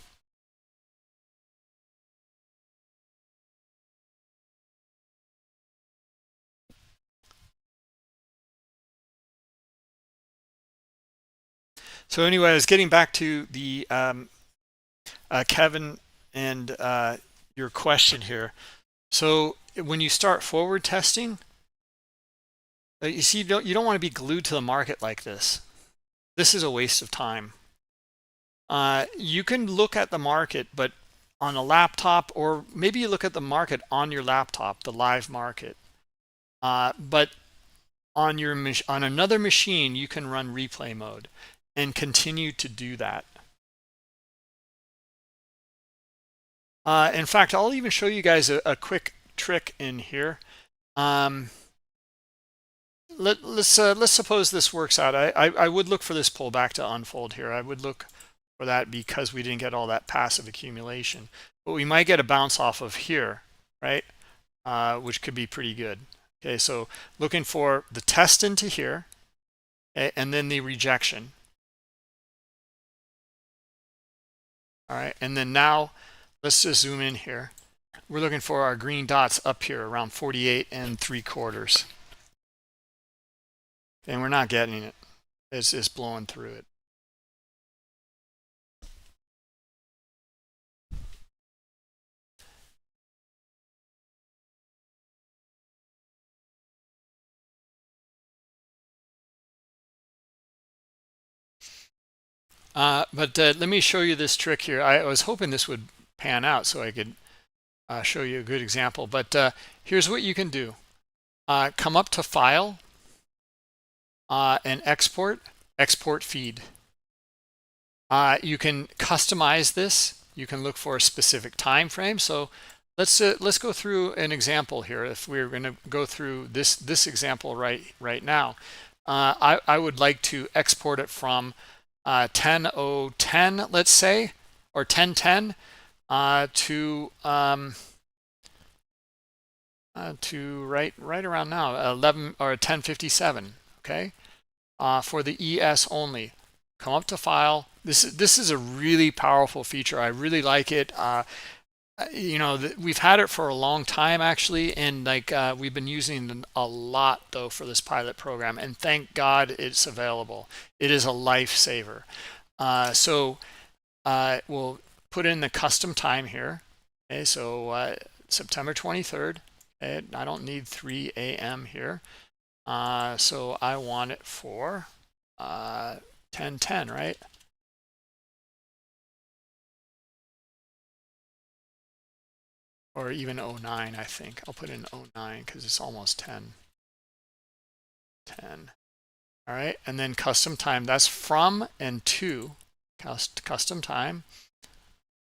So anyway, I was getting back to the Kevin and your question here. So when you start forward testing, you see, you don't want to be glued to the market like this. This is a waste of time. You can look at the market, but on a laptop, or maybe you look at the market on your laptop, the live market. But on another machine, you can run replay mode and continue to do that. In fact, I'll even show you guys a quick trick in here. Let's suppose this works out. I would look for this pullback to unfold here. I would look for that because we didn't get all that passive accumulation, but we might get a bounce off of here, right? Which could be pretty good. Okay, so looking for the test into here, okay, and then the rejection. All right, and then now let's just zoom in here. We're looking for our green dots up here around 48 3/4. And we're not getting it. It's just blowing through it. But let me show you this trick here. I was hoping this would pan out so I could show you a good example. But here's what you can do. Come up to File and Export Feed. You can customize this. You can look for a specific time frame. So let's go through an example here. If we're going to go through this example right now, I would like to export it from 10:010, let's say, or 10:10 to right around now 11 or 10:57. Okay, for the ES only. Come up to File. This is a really powerful feature. I really like it. We've had it for a long time actually, and we've been using it a lot though for this pilot program, and thank God it's available. It is a lifesaver. So we'll put in the custom time here. Okay, so September 23rd. Okay, I don't need 3 a.m. here. So I want it for 10:10, right? Or even 09, I think. I'll put in 09 because it's almost 10. All right, and then custom time. That's from and to custom time.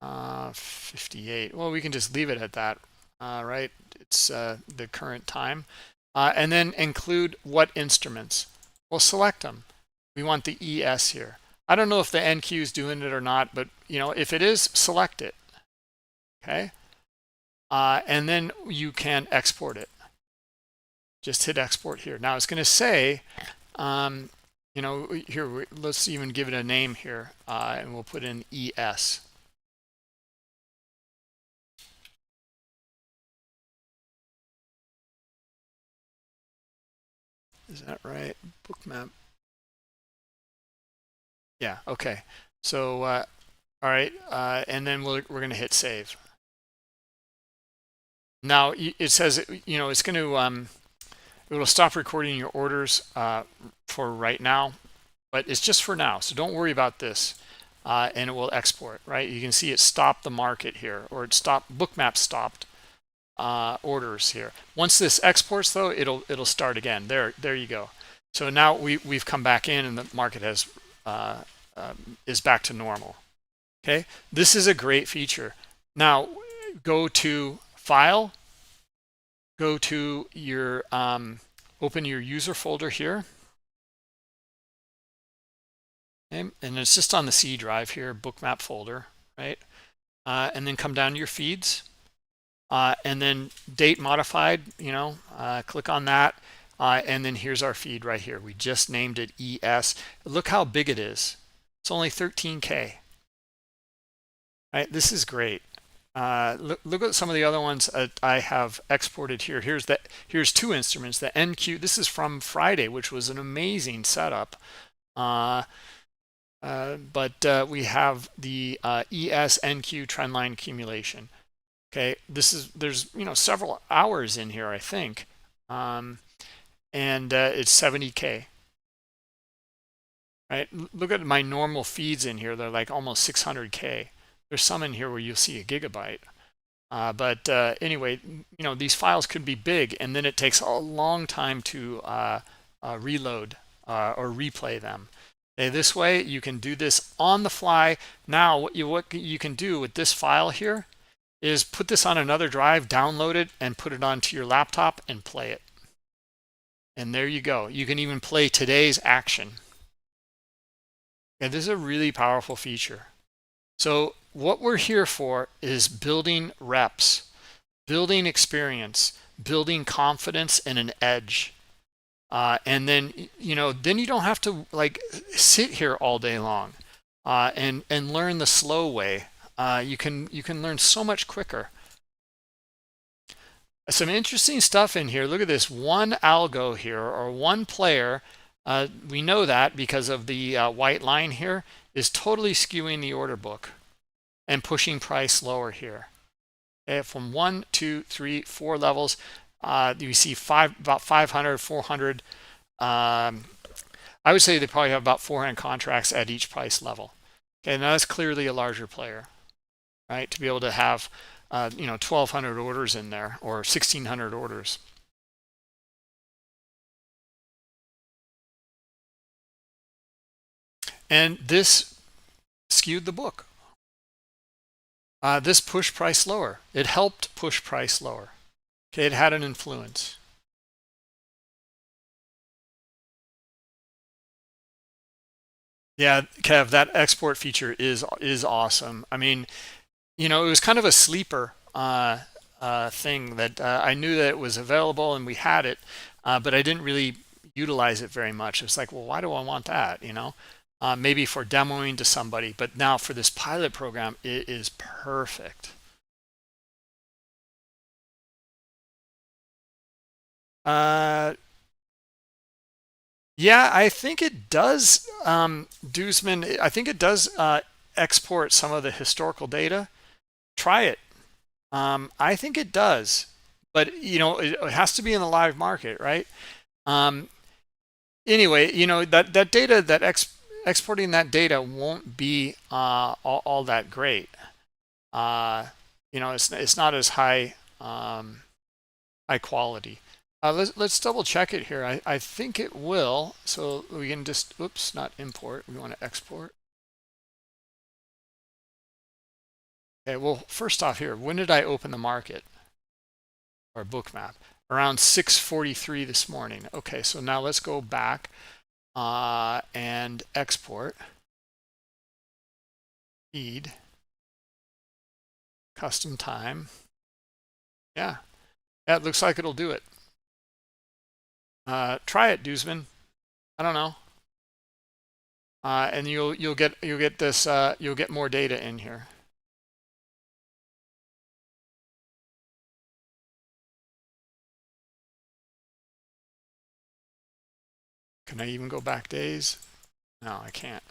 58. Well, we can just leave it at that, right? It's the current time. And then include what instruments. We'll select them. We want the ES here. I don't know if the NQ is doing it or not, but if it is, select it. Okay. And then you can export it. Just hit export here. Now it's going to say, here, let's even give it a name here, and we'll put in ES. Is that right? Bookmap. Yeah, okay. So, all right, and then we're going to hit save. Now it says, it's going to, it'll stop recording your orders for right now, but it's just for now. So don't worry about this, and it will export, right? You can see it stopped the market here, or it stopped, Bookmap stopped orders here. Once this exports though, it'll start again. There you go. So now we've come back in and the market has is back to normal. Okay, this is a great feature. Now go to File, go to your open your user folder here, okay? And it's just on the C drive here, Bookmap folder, right? And then come down to your feeds, and then date modified, click on that, and then here's our feed right here. We just named it ES. Look how big it is. It's only 13K. Right, this is great. Look at some of the other ones I have exported here. Here's two instruments. The NQ. This is from Friday, which was an amazing setup. But we have the ES NQ trendline accumulation. Okay, there's several hours in here, I think, and it's 70K. Right, look at my normal feeds in here. They're like almost 600K. There's some in here where you'll see a gigabyte. But anyway, these files could be big, and then it takes a long time to reload or replay them. Okay, this way, you can do this on the fly. Now, what you can do with this file here is put this on another drive, download it, and put it onto your laptop and play it. And there you go. You can even play today's action. And this is a really powerful feature. So what we're here for is building reps, building experience, building confidence and an edge. And then, then you don't have to like sit here all day long and learn the slow way. You can learn so much quicker. Some interesting stuff in here. Look at this one algo here, or one player. We know that because of the white line here is totally skewing the order book and pushing price lower here. Okay, from 1, 2, 3, 4 levels, you see about 500, 400. I would say they probably have about 400 contracts at each price level. Okay, now that's clearly a larger player, right? To be able to have 1,200 orders in there, or 1,600 orders. And this skewed the book. This pushed price lower. It helped push price lower. Okay, it had an influence. Yeah, Kev, that export feature is awesome. I mean, it was kind of a sleeper thing that I knew that it was available and we had it, but I didn't really utilize it very much. It's like, well, why do I want that? Maybe for demoing to somebody, but now for this pilot program, it is perfect. Yeah, I think it does, Duzman. I think it does export some of the historical data. Try it. I think it does, but it has to be in the live market, right? Anyway, that data, exporting that data won't be all that great. It's not as high quality. Let's double check it here. I think it will. So we can just, oops, not import. We want to export. Okay, well, first off here, when did I open the market or Bookmap? Around 6:43 this morning. Okay, so now let's go back and export. Feed. Custom time. Yeah, it looks like it'll do it. Try it, Duzman. I don't know. And you'll get this. You'll get more data in here. Can I even go back days? No, I can't.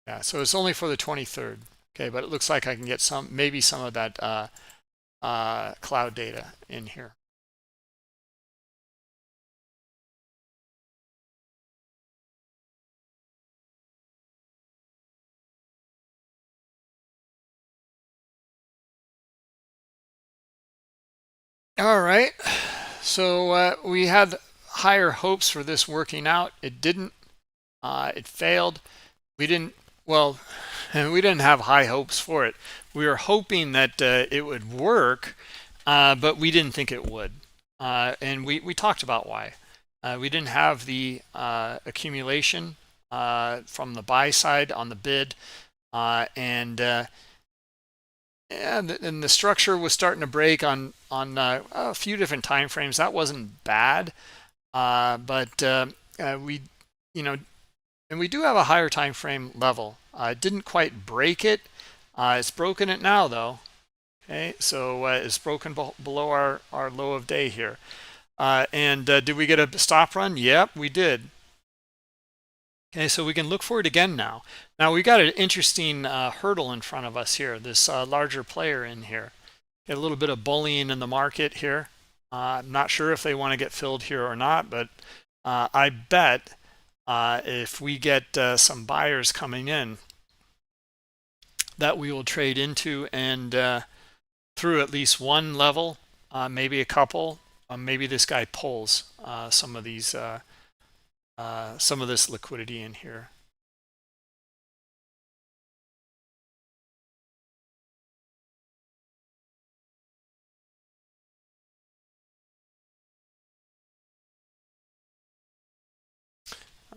Yeah, so it's only for the 23rd. Okay, but it looks like I can get maybe some of that cloud data in here. All right, so we had higher hopes for this working out. It didn't. It failed. We didn't have high hopes for it. We were hoping that it would work, but we didn't think it would. And we talked about why. We didn't have the accumulation from the buy side on the bid, and the structure was starting to break on a few different time frames. That wasn't bad, but we, and we do have a higher time frame level. It didn't quite break it. It's broken it now, though. Okay, so it's broken below our low of day here. And did we get a stop run? Yep, we did. Okay, so we can look for it again now. Now we got an interesting hurdle in front of us here, this larger player in here. Get a little bit of bullying in the market here. I'm not sure if they want to get filled here or not, but I bet if we get some buyers coming in, that we will trade into and through at least one level, maybe a couple. Maybe this guy pulls some of these some of this liquidity in here.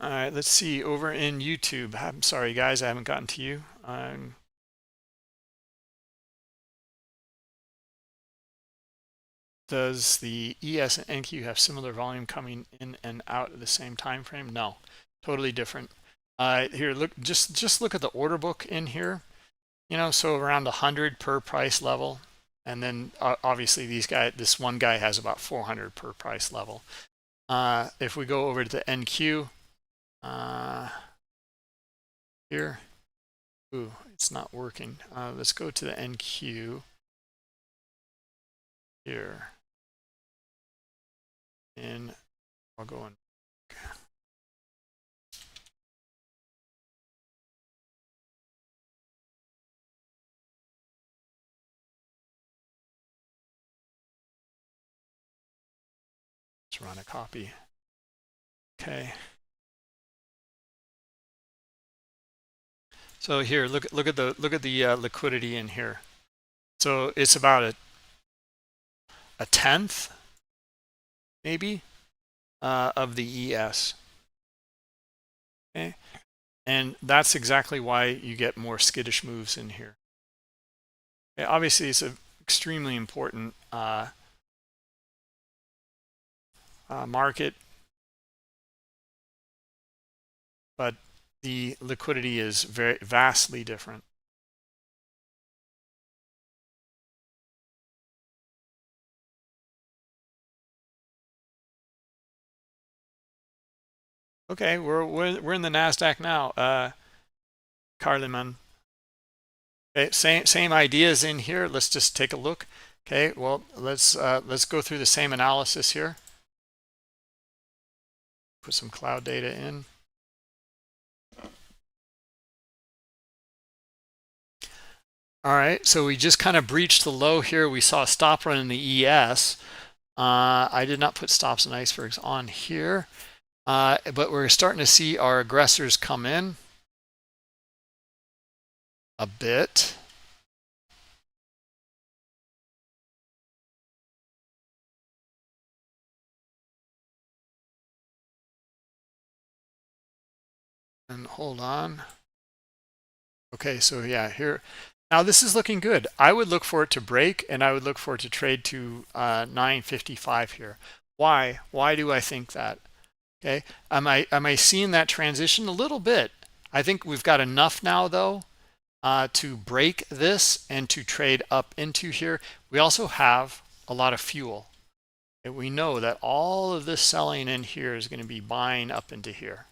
All right, let's see over in YouTube. I'm sorry, guys, I haven't gotten to you. Does the ES and NQ have similar volume coming in and out at the same time frame? No, totally different. Here, look, just look at the order book in here. You know, so around 100 per price level, and then obviously this one guy has about 400 per price level. If we go over to the NQ here, ooh, it's not working. Let's go to the NQ here, and I'll go in. Let's run a copy. Okay. So here, look at the liquidity in here. So it's about a tenth, maybe, of the ES. Okay, and that's exactly why you get more skittish moves in here. Okay, obviously, it's an extremely important market, but the liquidity is very vastly different. Okay, we're in the NASDAQ now, Carliman. Okay, same ideas in here. Let's just take a look. Okay, well, let's go through the same analysis here. Put some cloud data in. All right, so we just kind of breached the low here. We saw a stop run in the ES. I did not put stops and icebergs on here, but we're starting to see our aggressors come in a bit. And hold on. Okay, so yeah, here. Now this is looking good. I would look for it to break, and I would look for it to trade to 955 here. Why? Why do I think that? Okay, am I seeing that transition a little bit? I think we've got enough now, though, to break this and to trade up into here. We also have a lot of fuel. And we know that all of this selling in here is going to be buying up into here.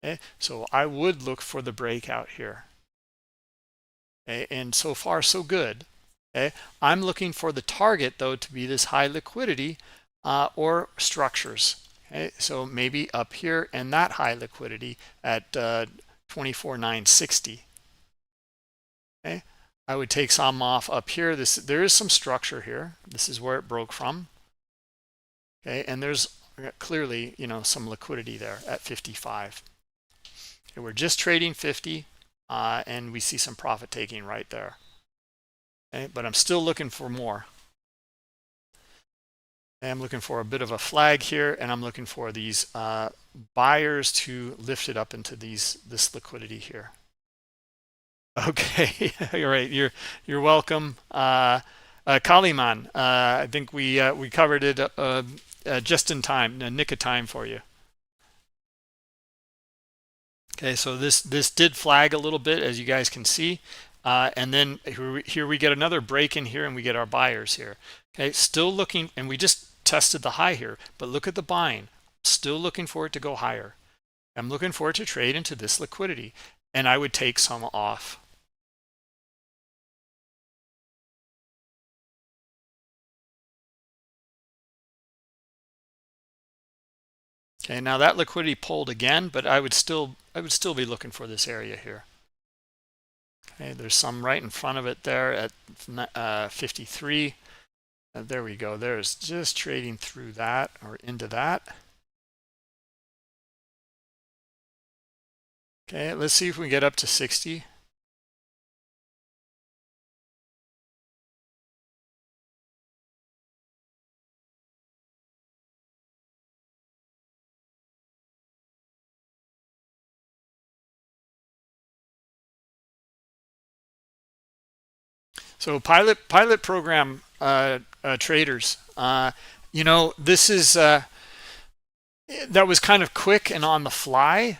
Okay, so I would look for the breakout here. Okay, and so far so good. Okay, I'm looking for the target though to be this high liquidity or structures. Okay, so maybe up here and that high liquidity at 24,960. Okay, I would take some off up here. There is some structure here. This is where it broke from. Okay, and there's clearly, you know, some liquidity there at 55. Okay, we're just trading 50, and we see some profit taking right there. Okay, but I'm still looking for more. Okay, I'm looking for a bit of a flag here, and I'm looking for these buyers to lift it up into this liquidity here. Okay, all right. You're welcome, Kaliman. I think we covered it just in time, a nick of time for you. Okay, so this did flag a little bit, as you guys can see, and then here we get another break in here, and we get our buyers here. Okay, still looking, and we just tested the high here, but look at the buying. Still looking for it to go higher. I'm looking for it to trade into this liquidity, and I would take some off. Okay, now that liquidity pulled again, but I would still be looking for this area here. Okay, there's some right in front of it there at 53. There we go. There's just trading through that or into that. Okay, let's see if we get up to 60. So pilot program traders. This is that was kind of quick and on the fly.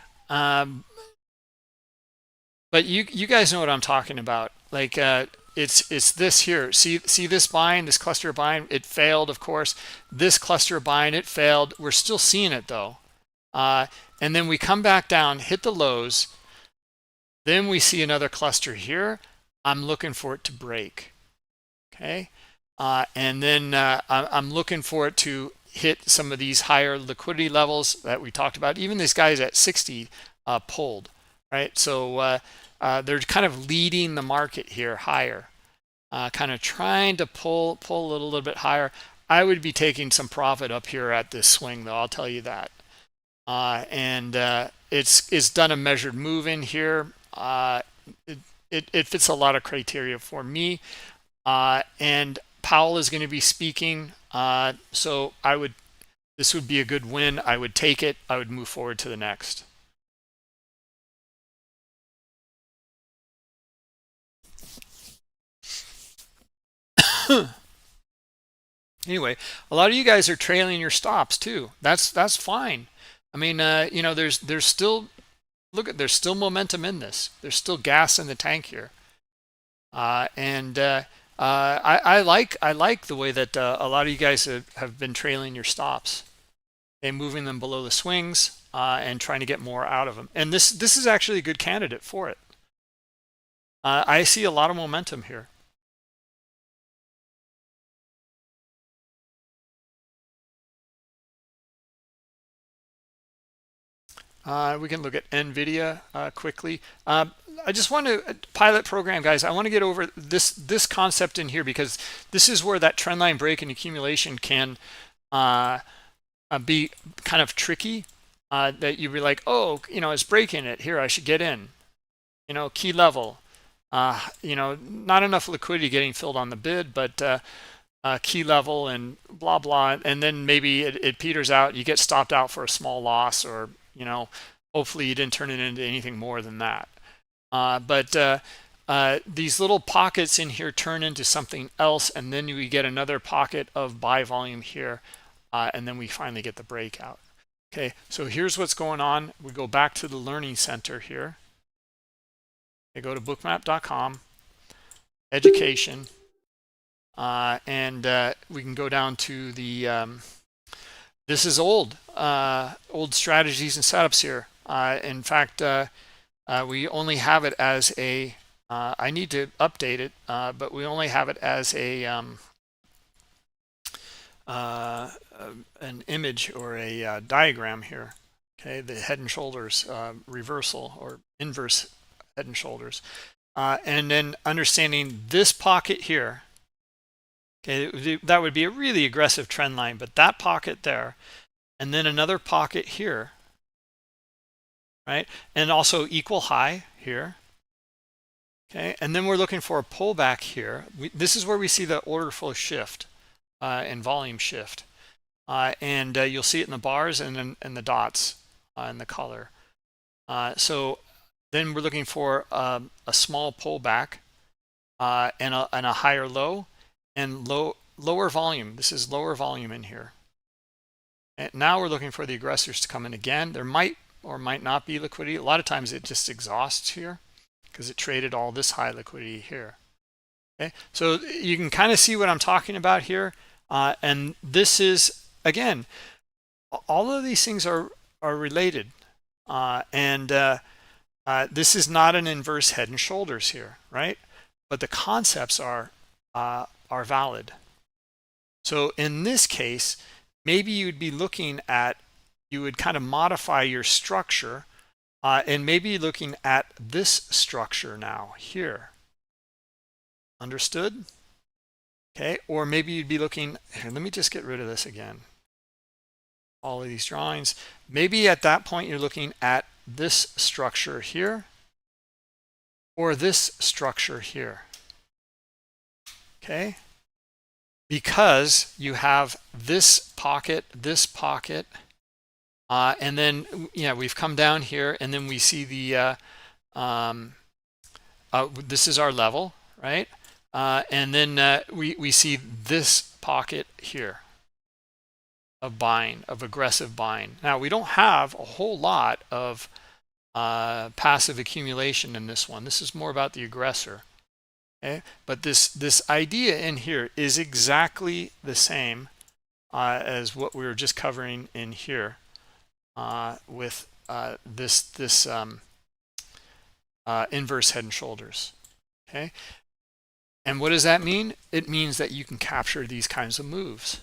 But you guys know what I'm talking about. Like it's this here. See this buying, this cluster of buying. It failed, of course. This cluster of buying, it failed. We're still seeing it though. And then we come back down, hit the lows. Then we see another cluster here. I'm looking for it to break. Okay. And then I'm looking for it to hit some of these higher liquidity levels that we talked about. Even these guys at 60 pulled, right? So they're kind of leading the market here higher, kind of trying to pull a little bit higher. I would be taking some profit up here at this swing, though. I'll tell you that. And it's done a measured move in here. It fits a lot of criteria for me. And Powell is going to be speaking. So this would be a good win. I would take it. I would move forward to the next. Anyway, a lot of you guys are trailing your stops too. That's fine. I mean, there's still there's still momentum in this. There's still gas in the tank here, and I like the way that a lot of you guys have been trailing your stops and moving them below the swings and trying to get more out of them. And this is actually a good candidate for it. I see a lot of momentum here. We can look at NVIDIA quickly. I just want to pilot program, guys. I want to get over this concept in here because this is where that trend line break and accumulation can be kind of tricky. That you'd be like, oh, it's breaking it here. I should get in. Key level. Not enough liquidity getting filled on the bid, but key level and blah blah, and then maybe it peters out. You get stopped out for a small loss, or hopefully you didn't turn it into anything more than that. But these little pockets in here turn into something else, and then we get another pocket of buy volume here, and then we finally get the breakout. Okay, so here's what's going on. We go back to the learning center here. They go to bookmap.com, education, and we can go down to the this is old strategies and setups here. In fact, we only have it as a I need to update it, but we only have it as a an image or a diagram here. Okay, the head and shoulders reversal or inverse head and shoulders, and then understanding this pocket here. Okay, that would be a really aggressive trend line, but that pocket there, and then another pocket here, right? And also equal high here. Okay, and then we're looking for a pullback here. This is where we see the order flow shift and volume shift. And you'll see it in the bars and the dots in the color. So then we're looking for a small pullback and a higher low. And lower volume. This is lower volume in here. And now we're looking for the aggressors to come in again. There might or might not be liquidity. A lot of times it just exhausts here because it traded all this high liquidity here. Okay, so you can kind of see what I'm talking about here. And this is, again, all of these things are related. This is not an inverse head and shoulders here, right? But the concepts are valid. So in this case, maybe you'd be looking at, you would kind of modify your structure and maybe looking at this structure now here. Understood? Okay, or maybe you'd be looking here. Let me just get rid of this again. All of these drawings. Maybe at that point you're looking at this structure here or this structure here. Okay, because you have this pocket, and then we've come down here, and then we see the this is our level, right? And then we see this pocket here of buying, of aggressive buying. Now we don't have a whole lot of passive accumulation in this one. This is more about the aggressor. Okay, but this idea in here is exactly the same as what we were just covering in here with this inverse head and shoulders. Okay, and what does that mean? It means that you can capture these kinds of moves.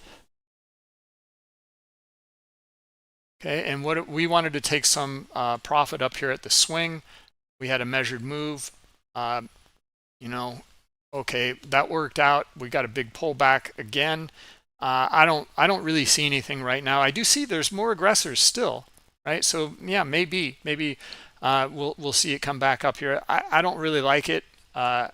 Okay, and what we wanted to take some profit up here at the swing. We had a measured move. Okay, that worked out. We got a big pullback again. I don't really see anything right now. I do see there's more aggressors still, right? So yeah, maybe we'll see it come back up here. I don't really like it. I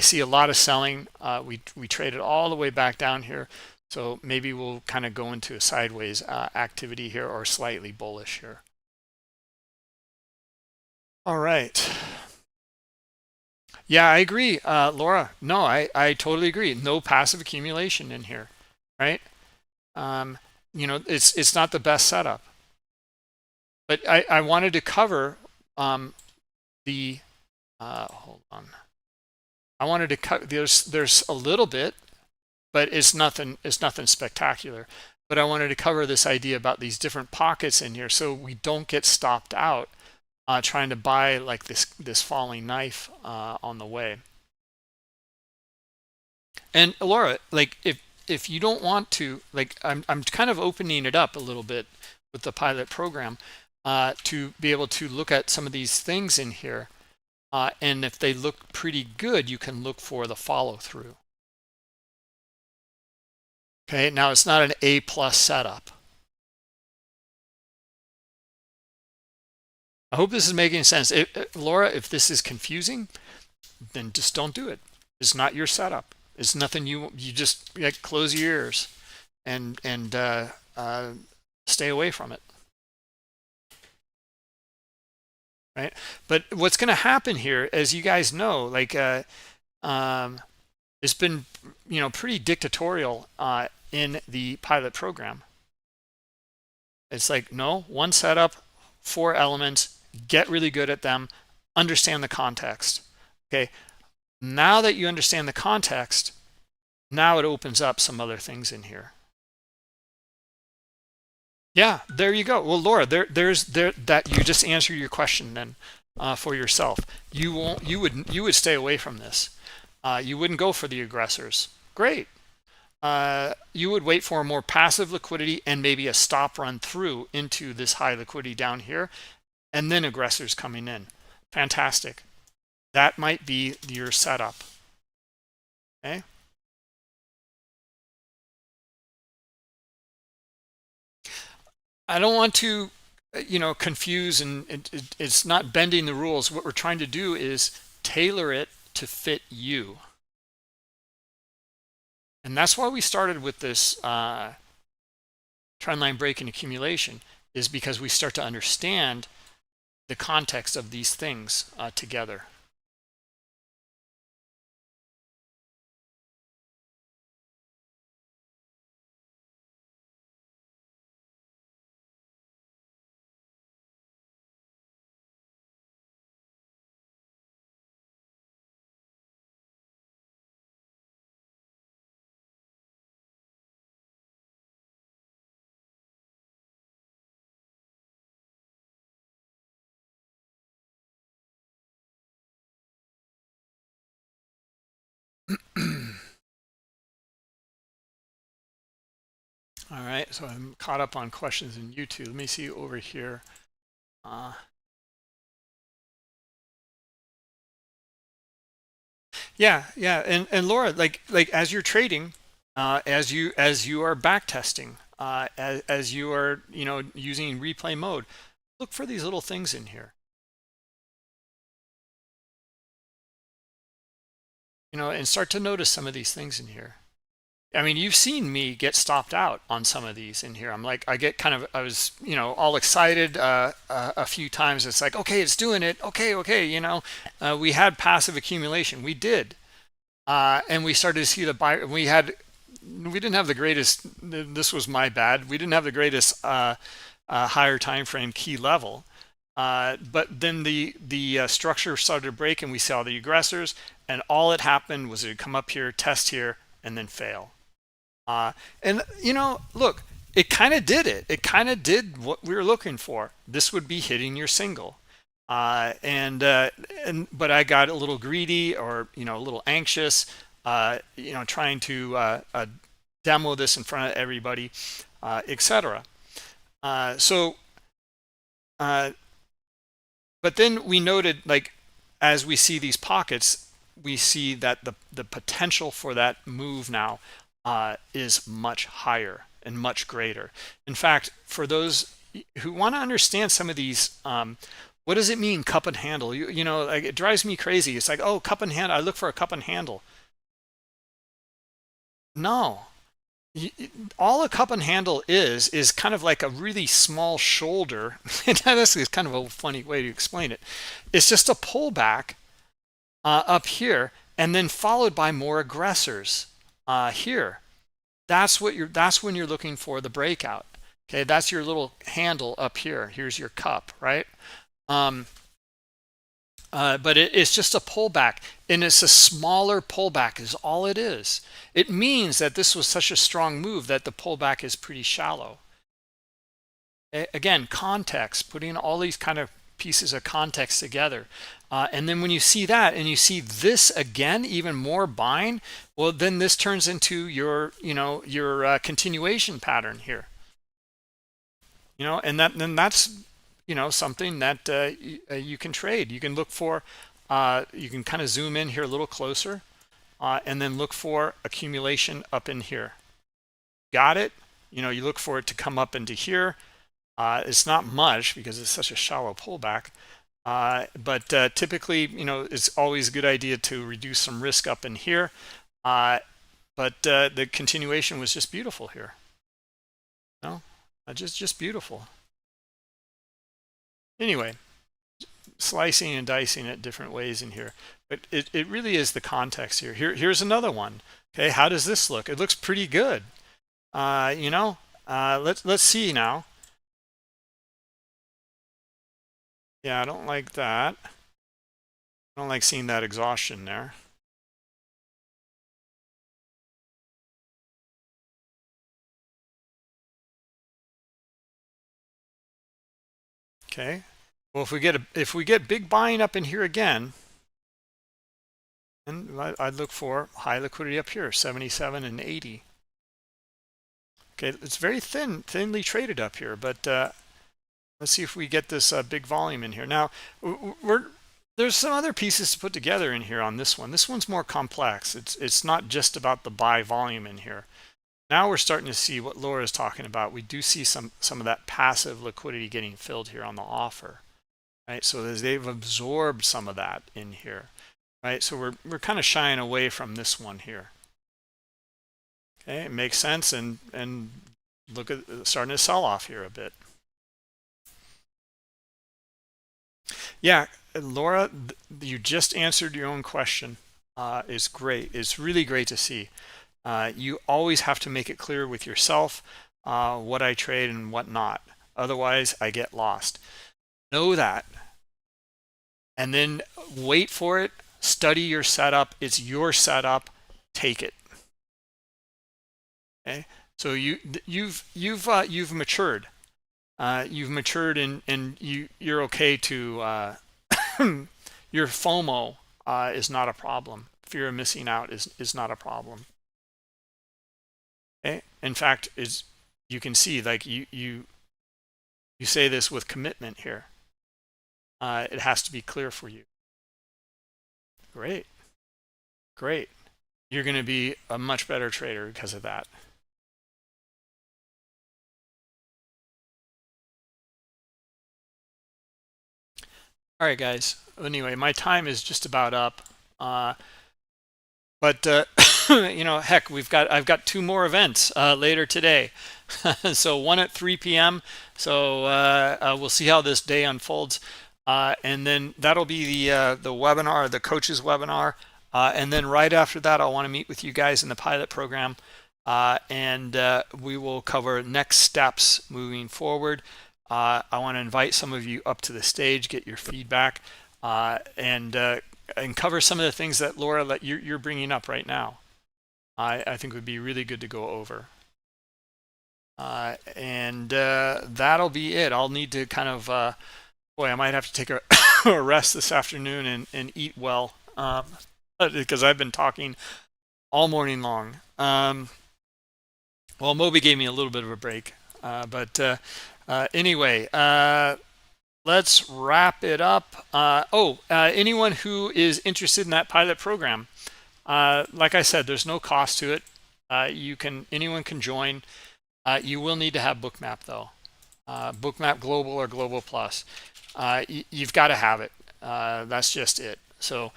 see a lot of selling. We traded all the way back down here, so maybe we'll kind of go into a sideways activity here or slightly bullish here. All right. Yeah, I agree, Laura. No, I totally agree. No passive accumulation in here, right? It's not the best setup. But I wanted to cover the hold on. I wanted to cut. There's a little bit, but it's nothing spectacular. But I wanted to cover this idea about these different pockets in here, so we don't get stopped out trying to buy like this falling knife on the way. And Laura, like if you don't want to, like I'm kind of opening it up a little bit with the pilot program to be able to look at some of these things in here, and if they look pretty good, you can look for the follow through. Okay, now it's not an A+ setup. I hope this is making sense. Laura, if this is confusing, then just don't do it. It's not your setup. It's nothing you just like close your ears and stay away from it. Right? But what's going to happen here, as you guys know, like it's been pretty dictatorial in the pilot program. It's like, no, one setup, 4 elements, get really good at them, understand the context. Okay, now that you understand the context, now it opens up some other things in here. Yeah, there you go. Well, Laura, that you just answered your question then for yourself. You would stay away from this. You wouldn't go for the aggressors. Great. You would wait for a more passive liquidity and maybe a stop run through into this high liquidity down here, and then aggressors coming in. Fantastic. That might be your setup. Okay. I don't want to confuse, and it's not bending the rules. What we're trying to do is tailor it to fit you. And that's why we started with this trendline break and accumulation, is because we start to understand the context of these things together. All right, so I'm caught up on questions in YouTube. Let me see over here. Yeah, and Laura, like as you're trading, as you are back testing, as you are using replay mode, look for these little things in here. You know, and start to notice some of these things in here. I mean, you've seen me get stopped out on some of these in here. I'm like, I was, you know, all excited a few times. It's like, okay, it's doing it. Okay, you know, we had passive accumulation. We did. And we started to see the buy. We didn't have the greatest, this was my bad. We didn't have the greatest higher time frame key level. But then the structure started to break and we saw the aggressors, and all that happened was it would come up here, test here, and then fail. And you know, look, it kind of did it. It kind of did what we were looking for. This would be hitting your single. But I got a little greedy, or you know, a little anxious, you know, trying to demo this in front of everybody, etc. But then we noted, like, as we see these pockets, we see that the potential for that move now is much higher and much greater. In fact, for those who want to understand some of these, what does it mean, cup and handle? You know, like, it drives me crazy. It's like, oh, cup and handle. I look for a cup and handle. No. All a cup and handle is kind of like a really small shoulder. This is kind of a funny way to explain it. It's just a pullback up here, and then followed by more aggressors here. That's when you're looking for the breakout. Okay, that's your little handle up here. Here's your cup, right? But it's just a pullback, and it's a smaller pullback is all it is. It means that this was such a strong move that the pullback is pretty shallow. Again, context, putting all these kind of pieces of context together. And then when you see that and you see this again, even more buying, well, then this turns into your, you know, your continuation pattern here. You know, and then that's, you know, something that you can trade. You can look for, you can kind of zoom in here a little closer, and then look for accumulation up in here. Got it? You know, you look for it to come up into here. It's not much because it's such a shallow pullback, but typically, you know, it's always a good idea to reduce some risk up in here. But the continuation was just beautiful here. No, just beautiful. Anyway, slicing and dicing it different ways in here, but it really is the context here. Here's another one. Okay, how does this look? It looks pretty good. You know, let's see now. Yeah, I don't like that. I don't like seeing that exhaustion there. Okay, well, if we get big buying up in here again, and I'd look for high liquidity up here, 77 and 80. Okay, it's very thinly traded up here, but let's see if we get this big volume in here. Now, there's some other pieces to put together in here on this one. This one's more complex. It's not just about the buy volume in here. Now we're starting to see what Laura is talking about. We do see some of that passive liquidity getting filled here on the offer, right? So they've absorbed some of that in here, right? So we're kind of shying away from this one here. Okay, it makes sense, and look at starting to sell off here a bit. Yeah, Laura, you just answered your own question. It's great. It's really great to see. You always have to make it clear with yourself what I trade and what not. Otherwise, I get lost. Know that. And then wait for it. Study your setup. It's your setup. Take it. Okay. So you've matured. You've matured, and you're okay to your FOMO is not a problem. Fear of missing out is not a problem. Okay. In fact, you can see, like, you say this with commitment here. It has to be clear for you. Great. You're going to be a much better trader because of that. All right, guys. Anyway, my time is just about up. But heck, I've got two more events later today. So one at 3 p.m. So we'll see how this day unfolds, and then that'll be the webinar, the coaches webinar, and then right after that, I'll want to meet with you guys in the pilot program, and we will cover next steps moving forward. I want to invite some of you up to the stage, get your feedback, and cover some of the things that Laura, that you're bringing up right now. I think would be really good to go over. And that'll be it. I'll need to kind of, boy, I might have to take a rest this afternoon and eat well, because I've been talking all morning long. Well, Moby gave me a little bit of a break, but anyway, let's wrap it up. Anyone who is interested in that pilot program, like I said, there's no cost to it. Anyone can join. You will need to have Bookmap though. Bookmap Global or Global Plus. You've got to have it. That's just it. So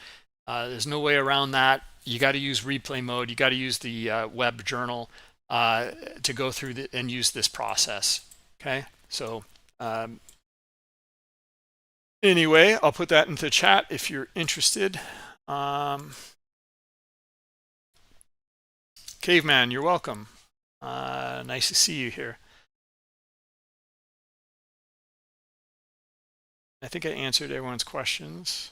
there's no way around that. You got to use replay mode. You got to use the web journal to go through and use this process. Okay. So anyway, I'll put that into the chat if you're interested. Caveman, you're welcome. Nice to see you here. I think I answered everyone's questions.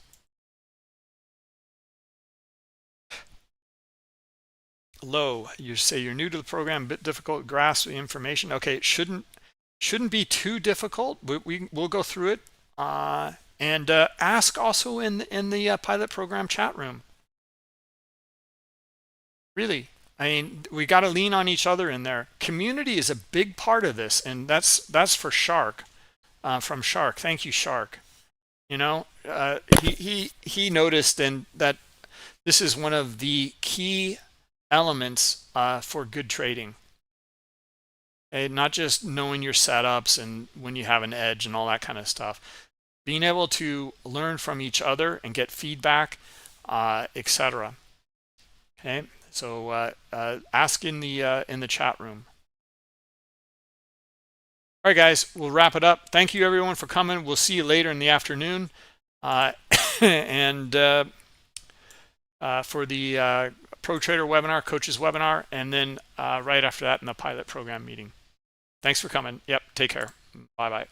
Low, you say you're new to the program, a bit difficult to grasp the information. Okay, it shouldn't be too difficult. We'll go through it, and ask also in the pilot program chat room. Really, I mean, we got to lean on each other in there. Community is a big part of this, and that's for Shark, from Shark. Thank you, Shark. You know, he noticed and that this is one of the key elements for good trading. Okay? Not just knowing your setups and when you have an edge and all that kind of stuff. Being able to learn from each other and get feedback, etc. Okay, so ask in the chat room. All right, guys, we'll wrap it up. Thank you, everyone, for coming. We'll see you later in the afternoon, and for the Pro Trader webinar, Coaches webinar, and then right after that in the pilot program meeting. Thanks for coming. Yep, take care. Bye-bye.